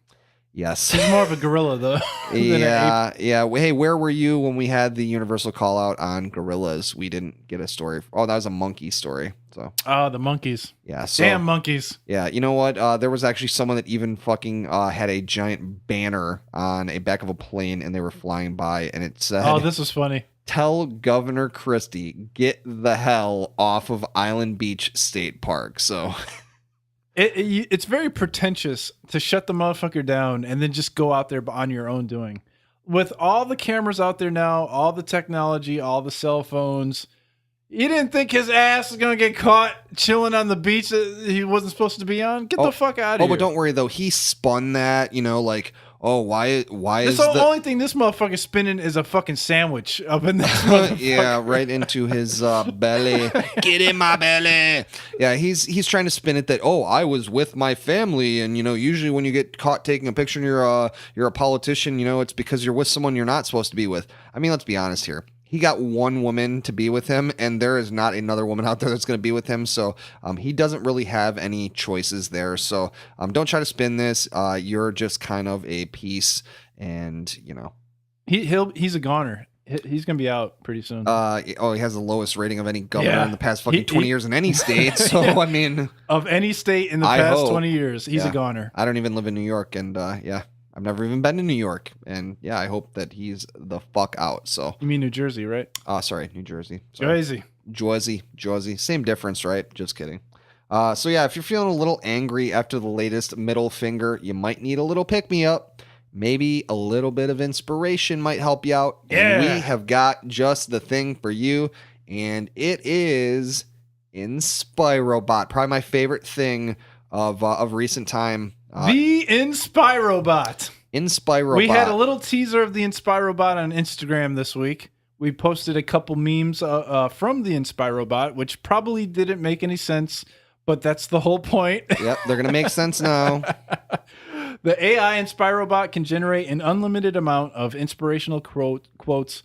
Speaker 2: Yes.
Speaker 1: He's more of a gorilla, though.
Speaker 2: Yeah. Hey, where were you when we had the universal call out on gorillas? We didn't get a story. Oh, that was a monkey story. So.
Speaker 1: Oh, the monkeys.
Speaker 2: Yeah. So,
Speaker 1: damn monkeys.
Speaker 2: Yeah. You know what? There was actually someone that even fucking had a giant banner on a back of a plane, and they were flying by, and it said,
Speaker 1: "Oh, this was funny.
Speaker 2: Tell Governor Christie, get the hell off of Island Beach State Park." So.
Speaker 1: It's very pretentious to shut the motherfucker down and then just go out there on your own doing. With all the cameras out there now, all the technology, all the cell phones, You didn't think his ass was gonna get caught chilling on the beach that he wasn't supposed to be on? Get the fuck out of here.
Speaker 2: Oh, but don't worry though. He spun that, like, oh, why is
Speaker 1: the
Speaker 2: the
Speaker 1: only thing this motherfucker's spinning is a fucking sandwich up in this motherfucker.
Speaker 2: Yeah, right into his belly. Get in my belly. Yeah, he's trying to spin it that, oh, I was with my family, and usually when you get caught taking a picture and you're a politician, it's because you're with someone you're not supposed to be with. I mean, let's be honest here. He got one woman to be with him, and there is not another woman out there that's going to be with him. So he doesn't really have any choices there. So don't try to spin this. You're just kind of a piece, and
Speaker 1: he's a goner. He's going to be out pretty soon.
Speaker 2: He has the lowest rating of any governor in the past fucking 20 years in any state. So I mean,
Speaker 1: of any state in the past 20 years, he's a goner.
Speaker 2: I don't even live in New York, and I've never even been to New York, and I hope that he's the fuck out. So
Speaker 1: you mean New Jersey, right?
Speaker 2: Sorry, New Jersey. Sorry. Jersey. Same difference, right? Just kidding. So yeah, if you're feeling a little angry after the latest middle finger, you might need a little pick-me-up. Maybe a little bit of inspiration might help you out.
Speaker 1: Yeah.
Speaker 2: And we have got just the thing for you, and it is Inspirobot. Probably my favorite thing of recent time.
Speaker 1: The Inspirobot.
Speaker 2: Inspirobot.
Speaker 1: We had a little teaser of the Inspirobot on Instagram this week. We posted a couple memes from the Inspirobot, which probably didn't make any sense, but that's the whole point.
Speaker 2: Yep, they're going to make sense now.
Speaker 1: The AI Inspirobot can generate an unlimited amount of inspirational quotes.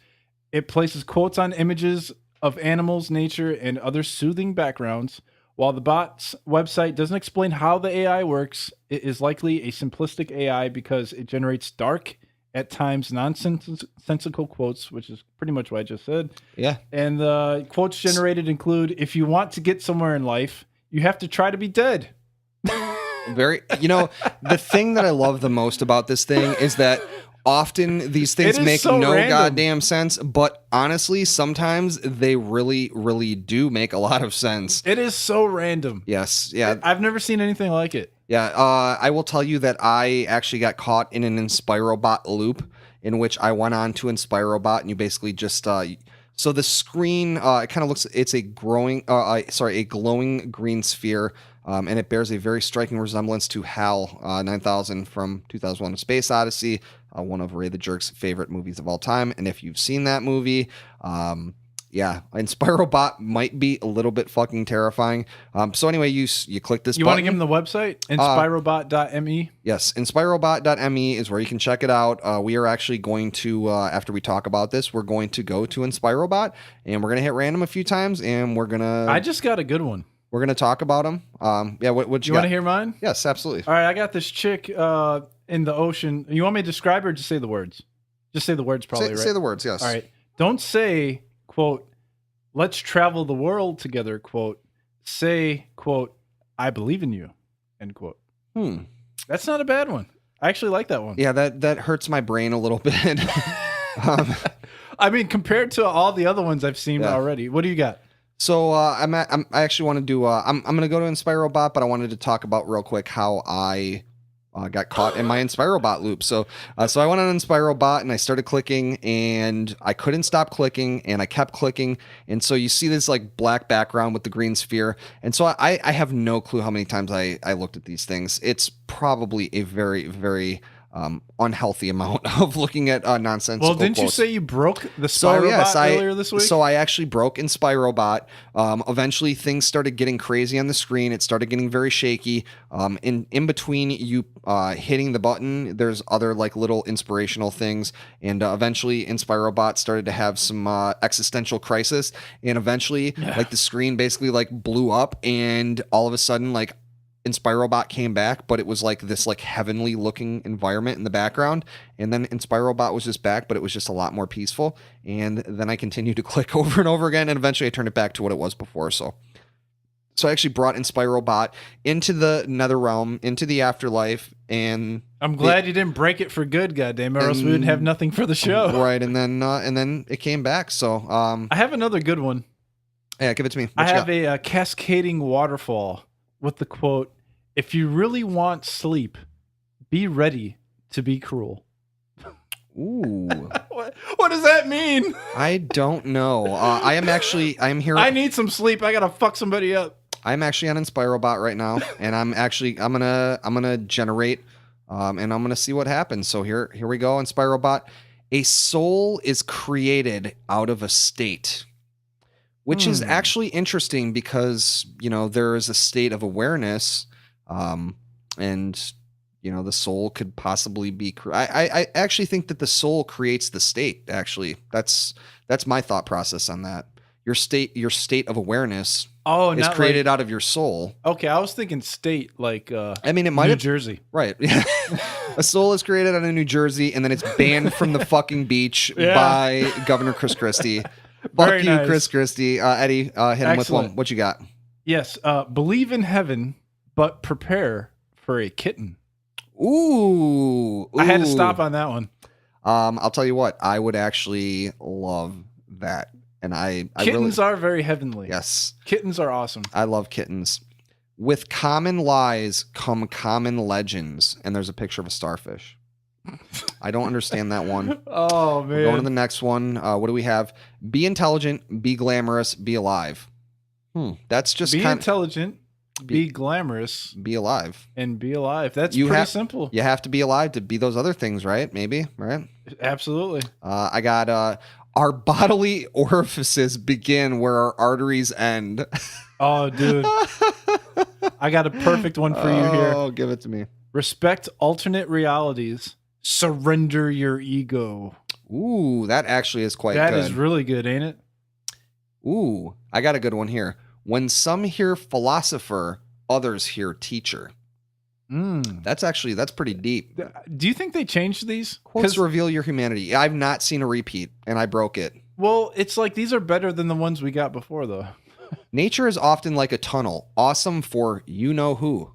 Speaker 1: It places quotes on images of animals, nature, and other soothing backgrounds. While the bot's website doesn't explain how the AI works, it is likely a simplistic AI because it generates dark, at times nonsensical quotes, which is pretty much what I just said.
Speaker 2: Yeah.
Speaker 1: And the quotes generated include, if you want to get somewhere in life, you have to try to be dead.
Speaker 2: The thing that I love the most about this thing is that often these things make
Speaker 1: so
Speaker 2: no
Speaker 1: random.
Speaker 2: goddamn sense, but honestly, sometimes they really, really do make a lot of sense.
Speaker 1: It is so random.
Speaker 2: Yes. Yeah.
Speaker 1: I've never seen anything like it.
Speaker 2: Yeah. I will tell you that I actually got caught in an Inspirobot loop in which I went on to Inspirobot, and you basically just so the screen it kind of looks, it's a glowing green sphere. And it bears a very striking resemblance to HAL 9000 from 2001: A Space Odyssey, one of Ray the Jerk's favorite movies of all time. And if you've seen that movie, Inspirobot might be a little bit fucking terrifying. So anyway, you click this button.
Speaker 1: You want to give them the website? Inspirobot.me?
Speaker 2: Yes, Inspirobot.me is where you can check it out. We are actually going to, after we talk about this, we're going to go to Inspirobot, and we're going to hit random a few times, and we're going to...
Speaker 1: I just got a good one.
Speaker 2: We're going to talk about them. What you
Speaker 1: want to hear mine?
Speaker 2: Yes, absolutely.
Speaker 1: All right, I got this chick in the ocean. You want me to describe her or just say the words? Just say the words probably, right?
Speaker 2: Say the words, yes.
Speaker 1: All right. Don't say, quote, let's travel the world together, quote. Say, quote, I believe in you, end quote. That's not a bad one. I actually like that one.
Speaker 2: Yeah, that hurts my brain a little bit.
Speaker 1: I mean, compared to all the other ones I've seen already. What do you got?
Speaker 2: So I actually want to do. I'm going to go to Inspirobot, but I wanted to talk about real quick how I got caught in my Inspirobot loop. So I went on Inspirobot and I started clicking, and I couldn't stop clicking, and I kept clicking, and so you see this like black background with the green sphere, and so I have no clue how many times I looked at these things. It's probably a very, very unhealthy amount of looking at nonsensical
Speaker 1: Well, didn't
Speaker 2: quotes.
Speaker 1: you say you broke the Spirobot earlier this week?
Speaker 2: So I actually broke Inspirobot. Eventually, things started getting crazy on the screen. It started getting very shaky. In between you hitting the button, there's other like little inspirational things. And eventually, Inspirobot started to have some existential crisis. And eventually, like the screen basically like blew up. And all of a sudden, like Inspirobot came back, but it was like this like heavenly looking environment in the background, and then Inspirobot was just back, but it was just a lot more peaceful. And then I continued to click over and over again, and eventually I turned it back to what it was before. So I actually brought Inspirobot into the nether realm, into the afterlife, and
Speaker 1: I'm glad you didn't break it for good, goddamn, or else we would have nothing for the show.
Speaker 2: Right, and then it came back. So
Speaker 1: I have another good one.
Speaker 2: Yeah, give it to me.
Speaker 1: I have a cascading waterfall with the quote, if you really want sleep, be ready to be cruel.
Speaker 2: Ooh.
Speaker 1: What does that mean?
Speaker 2: I don't know. I'm here.
Speaker 1: I need some sleep. I gotta fuck somebody up.
Speaker 2: I'm actually on Inspirobot right now, and I'm gonna generate, and I'm gonna see what happens. So here we go. Inspirobot. A soul is created out of a state, which is actually interesting because there is a state of awareness, and the soul could possibly be. I actually think that the soul creates the state. Actually, that's my thought process on that. Your state of awareness is created out of your soul.
Speaker 1: Okay, I was thinking state like
Speaker 2: I mean, it might
Speaker 1: New
Speaker 2: have
Speaker 1: Jersey.
Speaker 2: Right. A soul is created out of New Jersey, and then it's banned from the fucking beach by Governor Chris Christie. Fuck you, nice. Chris Christie. Eddie, hit him with one. What you got?
Speaker 1: Yes. Believe in heaven, but prepare for a kitten.
Speaker 2: Ooh.
Speaker 1: I had to stop on that one.
Speaker 2: I'll tell you what. I would actually love that. And
Speaker 1: kittens are very heavenly.
Speaker 2: Yes.
Speaker 1: Kittens are awesome.
Speaker 2: I love kittens. With common lies come common legends. And there's a picture of a starfish. I don't understand that one.
Speaker 1: Oh, man.
Speaker 2: We're going to the next one. What do we have? Be intelligent, be glamorous, be alive. That's just
Speaker 1: be intelligent, be glamorous,
Speaker 2: be alive.
Speaker 1: And be alive. That's pretty simple.
Speaker 2: You have to be alive to be those other things, right? Maybe, right?
Speaker 1: Absolutely.
Speaker 2: I got... our bodily orifices begin where our arteries end.
Speaker 1: Oh, dude. I got a perfect one for you here.
Speaker 2: Oh, give it to me.
Speaker 1: Respect alternate realities. Surrender your ego.
Speaker 2: Ooh, that actually is quite good.
Speaker 1: That is really good, ain't it?
Speaker 2: Ooh, I got a good one here. When some hear philosopher, others hear teacher. That's pretty deep.
Speaker 1: Do you think they changed these?
Speaker 2: Quotes reveal your humanity. I've not seen a repeat, and I broke it.
Speaker 1: Well, it's like these are better than the ones we got before, though.
Speaker 2: Nature is often like a tunnel, awesome for you-know-who.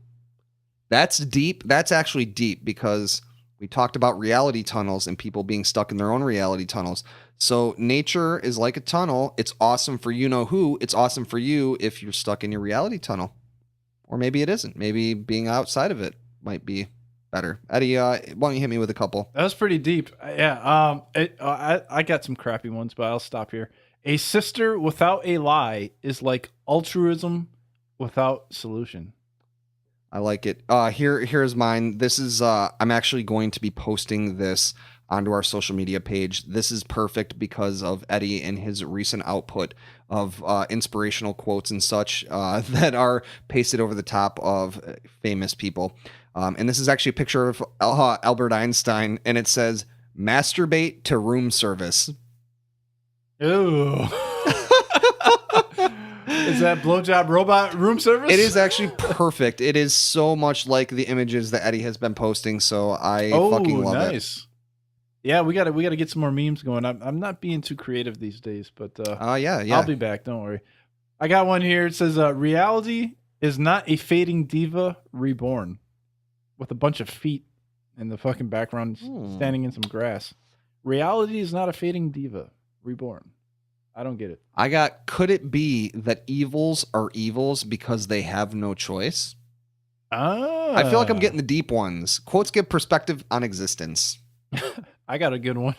Speaker 2: That's deep. That's actually deep because we talked about reality tunnels and people being stuck in their own reality tunnels. So nature is like a tunnel. It's awesome for you-know-who. It's awesome for you if you're stuck in your reality tunnel. Or maybe it isn't. Maybe being outside of it might be better. Eddie, why don't you hit me with a couple?
Speaker 1: That was pretty deep. Yeah. I got some crappy ones, but I'll stop here. A sister without a lie is like altruism without solution.
Speaker 2: I like it. Here's mine. This is I'm actually going to be posting this onto our social media page. This is perfect because of Eddie and his recent output of inspirational quotes and such that are pasted over the top of famous people. And this is actually a picture of Albert Einstein, and it says, "Masturbate to room service."
Speaker 1: Ooh. Is that blowjob robot room service?
Speaker 2: It is actually perfect. It is so much like the images that Eddie has been posting, so I fucking love it.
Speaker 1: Yeah, we gotta get some more memes going. I'm not being too creative these days, but
Speaker 2: yeah.
Speaker 1: I'll be back. Don't worry. I got one here. It says, "Reality is not a fading diva reborn," with a bunch of feet in the fucking background, standing in some grass. Reality is not a fading diva reborn. I don't get it.
Speaker 2: I got, could it be that evils are evils because they have no choice? I feel like I'm getting the deep ones. Quotes give perspective on existence.
Speaker 1: I got a good one.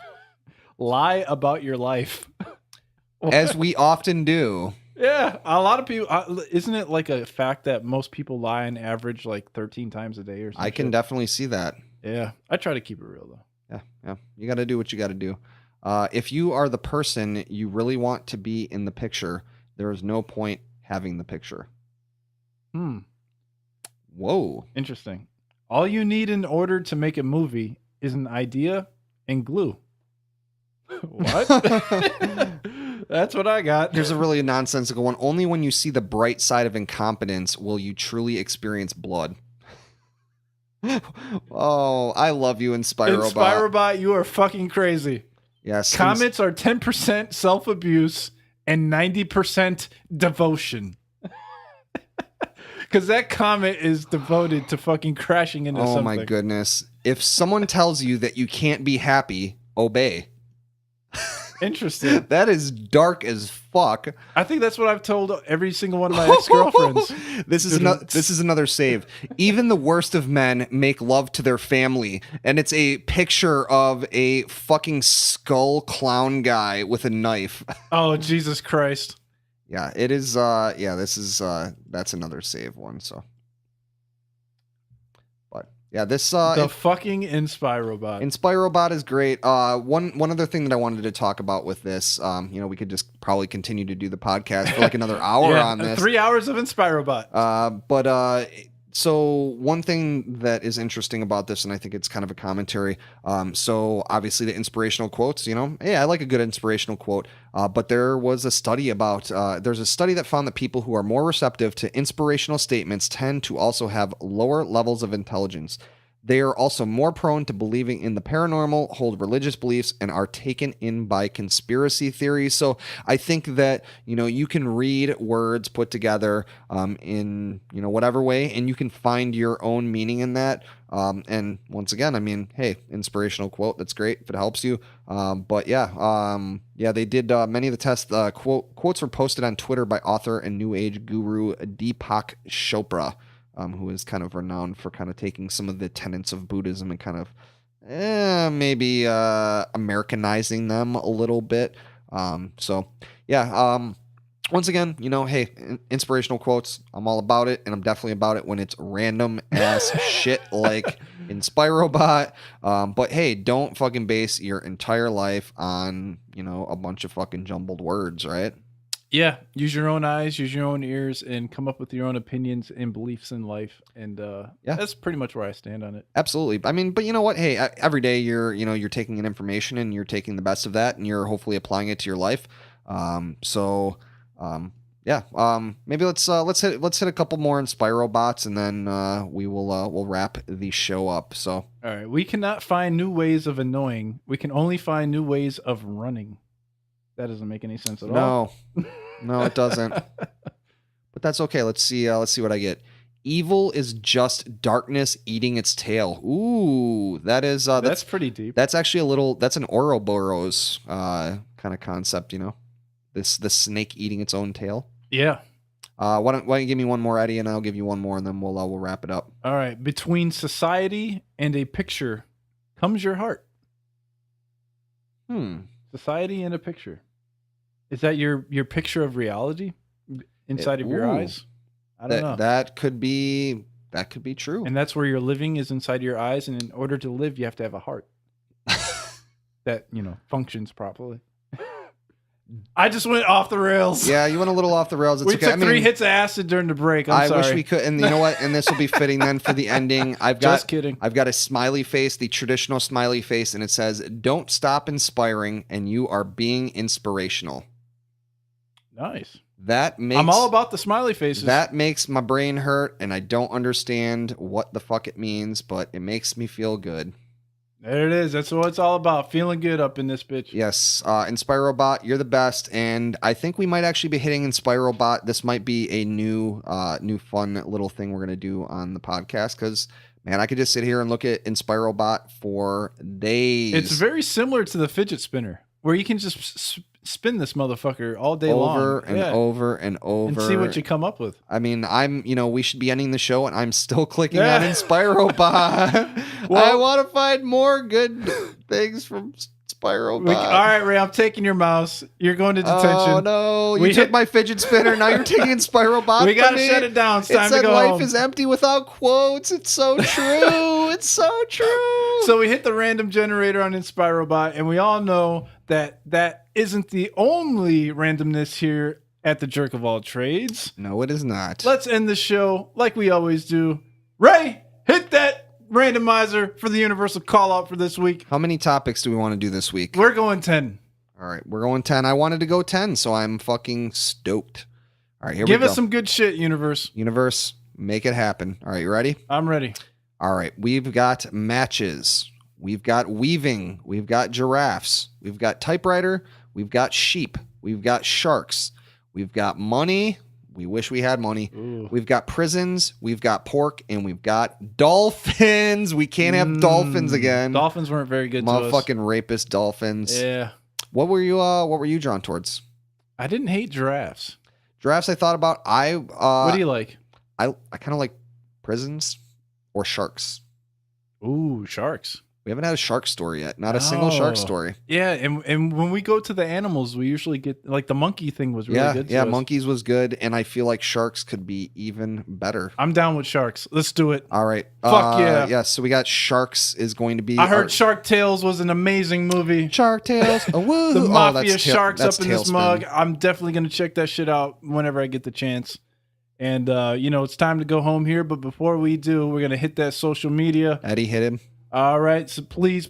Speaker 1: Lie about your life.
Speaker 2: As we often do.
Speaker 1: Yeah, a lot of people. Isn't it like a fact that most people lie on average like 13 times a day or something?
Speaker 2: I can definitely see that.
Speaker 1: Yeah, I try to keep it real though.
Speaker 2: Yeah. You got to do what you got to do. If you are the person you really want to be in the picture, there is no point having the picture. Whoa.
Speaker 1: Interesting. All you need in order to make a movie is an idea and glue. What? That's what I got.
Speaker 2: Here's a really nonsensical one. Only when you see the bright side of incompetence will you truly experience blood. Oh, I love you, Inspirobot.
Speaker 1: Inspirobot, you are fucking crazy.
Speaker 2: Yes.
Speaker 1: Comments are 10% self-abuse and 90% devotion. Because that comment is devoted to fucking crashing into something.
Speaker 2: Oh my goodness. If someone tells you that you can't be happy, obey.
Speaker 1: Interesting.
Speaker 2: That is dark as fuck.
Speaker 1: I think that's what I've told every single one of my ex-girlfriends.
Speaker 2: This is another save. Even the worst of men make love to their family, and it's a picture of a fucking skull clown guy with a knife.
Speaker 1: Oh, Jesus Christ.
Speaker 2: Yeah, it is. This is that's another save one. So, but yeah, this
Speaker 1: the fucking Inspirobot.
Speaker 2: Inspirobot is great. One other thing that I wanted to talk about with this, we could just probably continue to do the podcast for like another hour on this.
Speaker 1: 3 hours of Inspirobot.
Speaker 2: So one thing that is interesting about this, and I think it's kind of a commentary. So obviously the inspirational quotes, hey, I like a good inspirational quote. But there was a study there's a study that found that people who are more receptive to inspirational statements tend to also have lower levels of intelligence. They are also more prone to believing in the paranormal, hold religious beliefs, and are taken in by conspiracy theories. So I think that, you can read words put together in, whatever way, and you can find your own meaning in that. And once again, I mean, hey, inspirational quote. That's great if it helps you. They did many of the tests. Quotes were posted on Twitter by author and New Age guru Deepak Chopra. Who is kind of renowned for kind of taking some of the tenets of Buddhism and kind of maybe Americanizing them a little bit. Once again, hey, inspirational quotes, I'm all about it, and I'm definitely about it when it's random ass shit like Inspirobot. But hey, don't fucking base your entire life on, a bunch of fucking jumbled words, right?
Speaker 1: Yeah, use your own eyes, use your own ears, and come up with your own opinions and beliefs in life. And that's pretty much where I stand on it.
Speaker 2: Absolutely. I mean, but you know what? Hey, every day you're taking in information and you're taking the best of that, and you're hopefully applying it to your life. Maybe let's hit a couple more Inspirobots, and then we'll wrap the show up. So,
Speaker 1: all right, we cannot find new ways of annoying. We can only find new ways of running. That doesn't make any sense at all.
Speaker 2: No, it doesn't. But that's okay. Let's see what I get. Evil is just darkness eating its tail. Ooh, that's
Speaker 1: pretty deep.
Speaker 2: That's actually that's an Ouroboros kind of concept, the snake eating its own tail.
Speaker 1: Yeah.
Speaker 2: Why don't you give me one more, Eddie, and I'll give you one more, and then we'll wrap it up.
Speaker 1: All right. Between society and a picture comes your heart. Society and a picture. Is that your picture of reality inside of your eyes? I don't know.
Speaker 2: That could be true.
Speaker 1: And that's where your living is, inside your eyes. And in order to live, you have to have a heart that, functions properly. I just went off the rails.
Speaker 2: Yeah, you went a little off the rails. It's
Speaker 1: we took 3 hits of acid during the break. I
Speaker 2: wish we could. And you know what? And this will be fitting then for the ending.
Speaker 1: Just kidding.
Speaker 2: I've got a smiley face, the traditional smiley face, and it says, "Don't stop inspiring, and you are being inspirational."
Speaker 1: Nice.
Speaker 2: I'm
Speaker 1: all about the smiley faces.
Speaker 2: That makes my brain hurt, and I don't understand what the fuck it means, but it makes me feel good.
Speaker 1: There it is. That's what it's all about. Feeling good up in this bitch.
Speaker 2: Yes. Inspirobot, you're the best. And I think we might actually be hitting Inspirobot. This might be a new fun little thing we're going to do on the podcast, because, man, I could just sit here and look at Inspirobot for days.
Speaker 1: It's very similar to the fidget spinner, where you can just spin this motherfucker all day long.
Speaker 2: Over and over and over.
Speaker 1: And see what you come up with.
Speaker 2: I mean, we should be ending the show, and I'm still clicking on Inspirobot. I want to find more good things from Inspirobot.
Speaker 1: All right, Ray, I'm taking your mouse. You're going to detention.
Speaker 2: Oh, no. You took my fidget spinner. Now you're taking Inspirobot.
Speaker 1: We got to shut it down. It's time to go
Speaker 2: life
Speaker 1: home.
Speaker 2: Is empty without quotes. It's so true. It's so true.
Speaker 1: So we hit the random generator on Inspirobot, and we all know that isn't the only randomness here at the Jerk of All Trades.
Speaker 2: No, it is not.
Speaker 1: Let's end the show like we always do. Ray, hit that randomizer for the universal call out for this week.
Speaker 2: How many topics do we want to do this week?
Speaker 1: We're going 10.
Speaker 2: All right, we're going 10. I wanted to go 10, so I'm fucking stoked. All right, here we go.
Speaker 1: Give us some good shit, universe.
Speaker 2: Universe, make it happen. All right, you ready?
Speaker 1: I'm ready.
Speaker 2: All right, we've got matches. We've got weaving. We've got giraffes. We've got typewriter. We've got sheep. We've got sharks. We've got money. We wish we had money.
Speaker 1: Ooh.
Speaker 2: We've got prisons. We've got pork. And we've got dolphins. We can't have dolphins again.
Speaker 1: Dolphins weren't very good to us.
Speaker 2: Motherfucking rapist dolphins.
Speaker 1: Yeah.
Speaker 2: What were you drawn towards?
Speaker 1: I didn't hate giraffes.
Speaker 2: Giraffes I thought about.
Speaker 1: What do you like?
Speaker 2: I kind of like prisons or sharks.
Speaker 1: Ooh, sharks.
Speaker 2: We haven't had a shark story yet. Not a single shark
Speaker 1: Oh.
Speaker 2: story.
Speaker 1: Yeah, and when we go to the animals, we usually get like the monkey thing was really good.
Speaker 2: Yeah,
Speaker 1: to us.
Speaker 2: monkeys was good, and I feel like sharks could be even better.
Speaker 1: I'm down with sharks. Let's do it.
Speaker 2: All right.
Speaker 1: Fuck yeah.
Speaker 2: Yeah, so we got Sharks is going to be...
Speaker 1: I heard Shark Tales was an amazing movie.
Speaker 2: Shark Tales. Oh, woo.
Speaker 1: The mafia
Speaker 2: that's
Speaker 1: sharks up
Speaker 2: that's
Speaker 1: in this
Speaker 2: Tailspin.
Speaker 1: mug. I'm definitely going to check that shit out whenever I get the chance. And, it's time to go home here. But before we do, we're going to hit that social media.
Speaker 2: Eddie hit him.
Speaker 1: All right. So please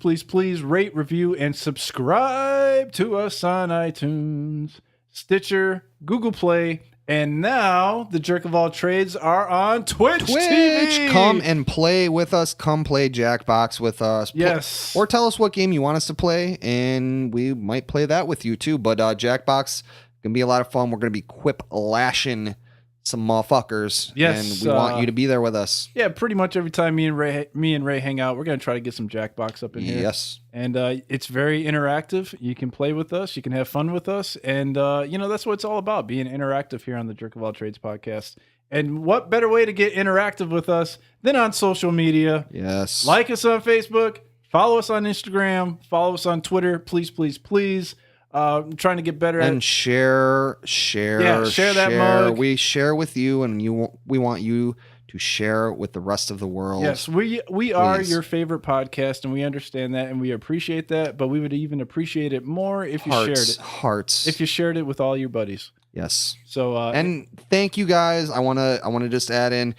Speaker 1: rate, review, and subscribe to us on iTunes, Stitcher, Google Play. And now the Jerk of All Trades are on Twitch TV.
Speaker 2: Come and play with us. Come play Jackbox with us.
Speaker 1: Yes.
Speaker 2: Or tell us what game you want us to play, and we might play that with you too. But Jackbox going to be a lot of fun. We're going to be quip lashing some motherfuckers.
Speaker 1: Yes,
Speaker 2: and we want you to be there with us.
Speaker 1: Yeah, pretty much every time me and Ray hang out, we're going to try to get some Jackbox up in here.
Speaker 2: Yes.
Speaker 1: And it's very interactive. You can play with us. You can have fun with us. And, that's what it's all about, being interactive here on the Jerk of All Trades podcast. And what better way to get interactive with us than on social media?
Speaker 2: Yes.
Speaker 1: Like us on Facebook. Follow us on Instagram. Follow us on Twitter. Please, please, please. I'm trying to get better at
Speaker 2: and share
Speaker 1: that mug.
Speaker 2: We share with you, and we want you to share with the rest of the world.
Speaker 1: Yes, we are your favorite podcast, and we understand that, and we appreciate that. But we would even appreciate it more if you shared it.
Speaker 2: Hearts.
Speaker 1: If you shared it with all your buddies.
Speaker 2: Yes.
Speaker 1: So
Speaker 2: and thank you guys. I wanna just add in.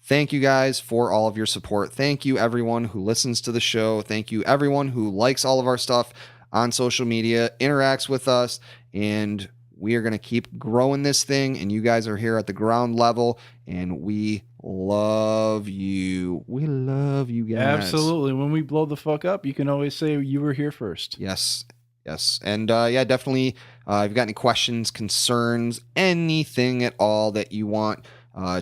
Speaker 2: Thank you guys for all of your support. Thank you everyone who listens to the show. Thank you everyone who likes all of our stuff on social media, interacts with us, and we are going to keep growing this thing, and you guys are here at the ground level, and we love you. We love you guys.
Speaker 1: Absolutely. When we blow the fuck up, you can always say you were here first.
Speaker 2: Yes. And definitely, if you've got any questions, concerns, anything at all that you want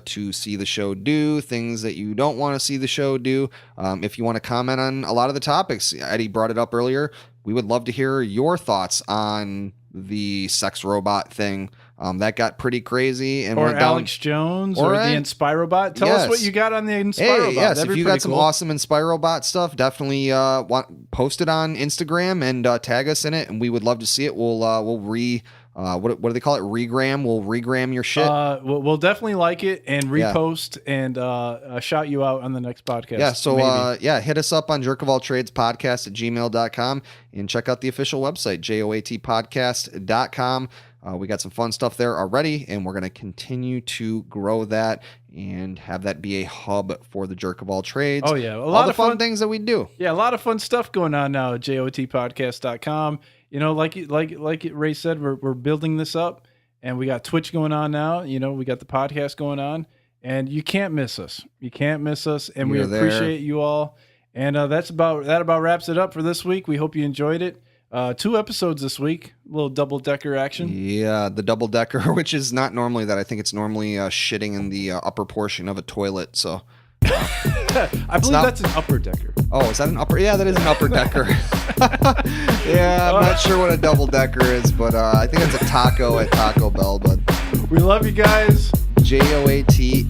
Speaker 2: to see the show do, things that you don't want to see the show do, if you want to comment on a lot of the topics, Eddie brought it up earlier, we would love to hear your thoughts on the sex robot thing. That got pretty crazy. And
Speaker 1: or
Speaker 2: went down.
Speaker 1: Alex Jones or the Inspirobot. Tell us what you got on the Inspirobot.
Speaker 2: Hey, yes,
Speaker 1: That'd
Speaker 2: if
Speaker 1: be
Speaker 2: you
Speaker 1: pretty
Speaker 2: got some
Speaker 1: cool.
Speaker 2: awesome Inspirobot stuff, definitely post it on Instagram and tag us in it, and we would love to see it. We'll what do they call it? Regram. We'll regram your shit.
Speaker 1: We'll definitely like it and repost and shout you out on the next podcast.
Speaker 2: Yeah, so hit us up on JerkOfAllTradesPodcast@gmail.com and check out the official website, JOATPodcast.com. We got some fun stuff there already, and we're going to continue to grow that and have that be a hub for the Jerk of All Trades.
Speaker 1: Oh, yeah. A
Speaker 2: All
Speaker 1: lot
Speaker 2: the
Speaker 1: of
Speaker 2: fun things that we do.
Speaker 1: Yeah, a lot of fun stuff going on now at JOATPodcast.com. Like Ray said, we're building this up, and we got Twitch going on now. We got the podcast going on, and you can't miss us. You can't miss us, and we appreciate you all. And that about wraps it up for this week. We hope you enjoyed it. 2 episodes this week, a little double-decker action.
Speaker 2: Yeah, the double-decker, which is not normally that. I think it's normally shitting in the upper portion of a toilet, so...
Speaker 1: I believe that's an upper decker.
Speaker 2: Oh, is that an upper? Yeah, that is an upper decker. Yeah, I'm not sure what a double decker is, but I think it's a taco at Taco Bell. But
Speaker 1: we love you guys.
Speaker 2: JOAT is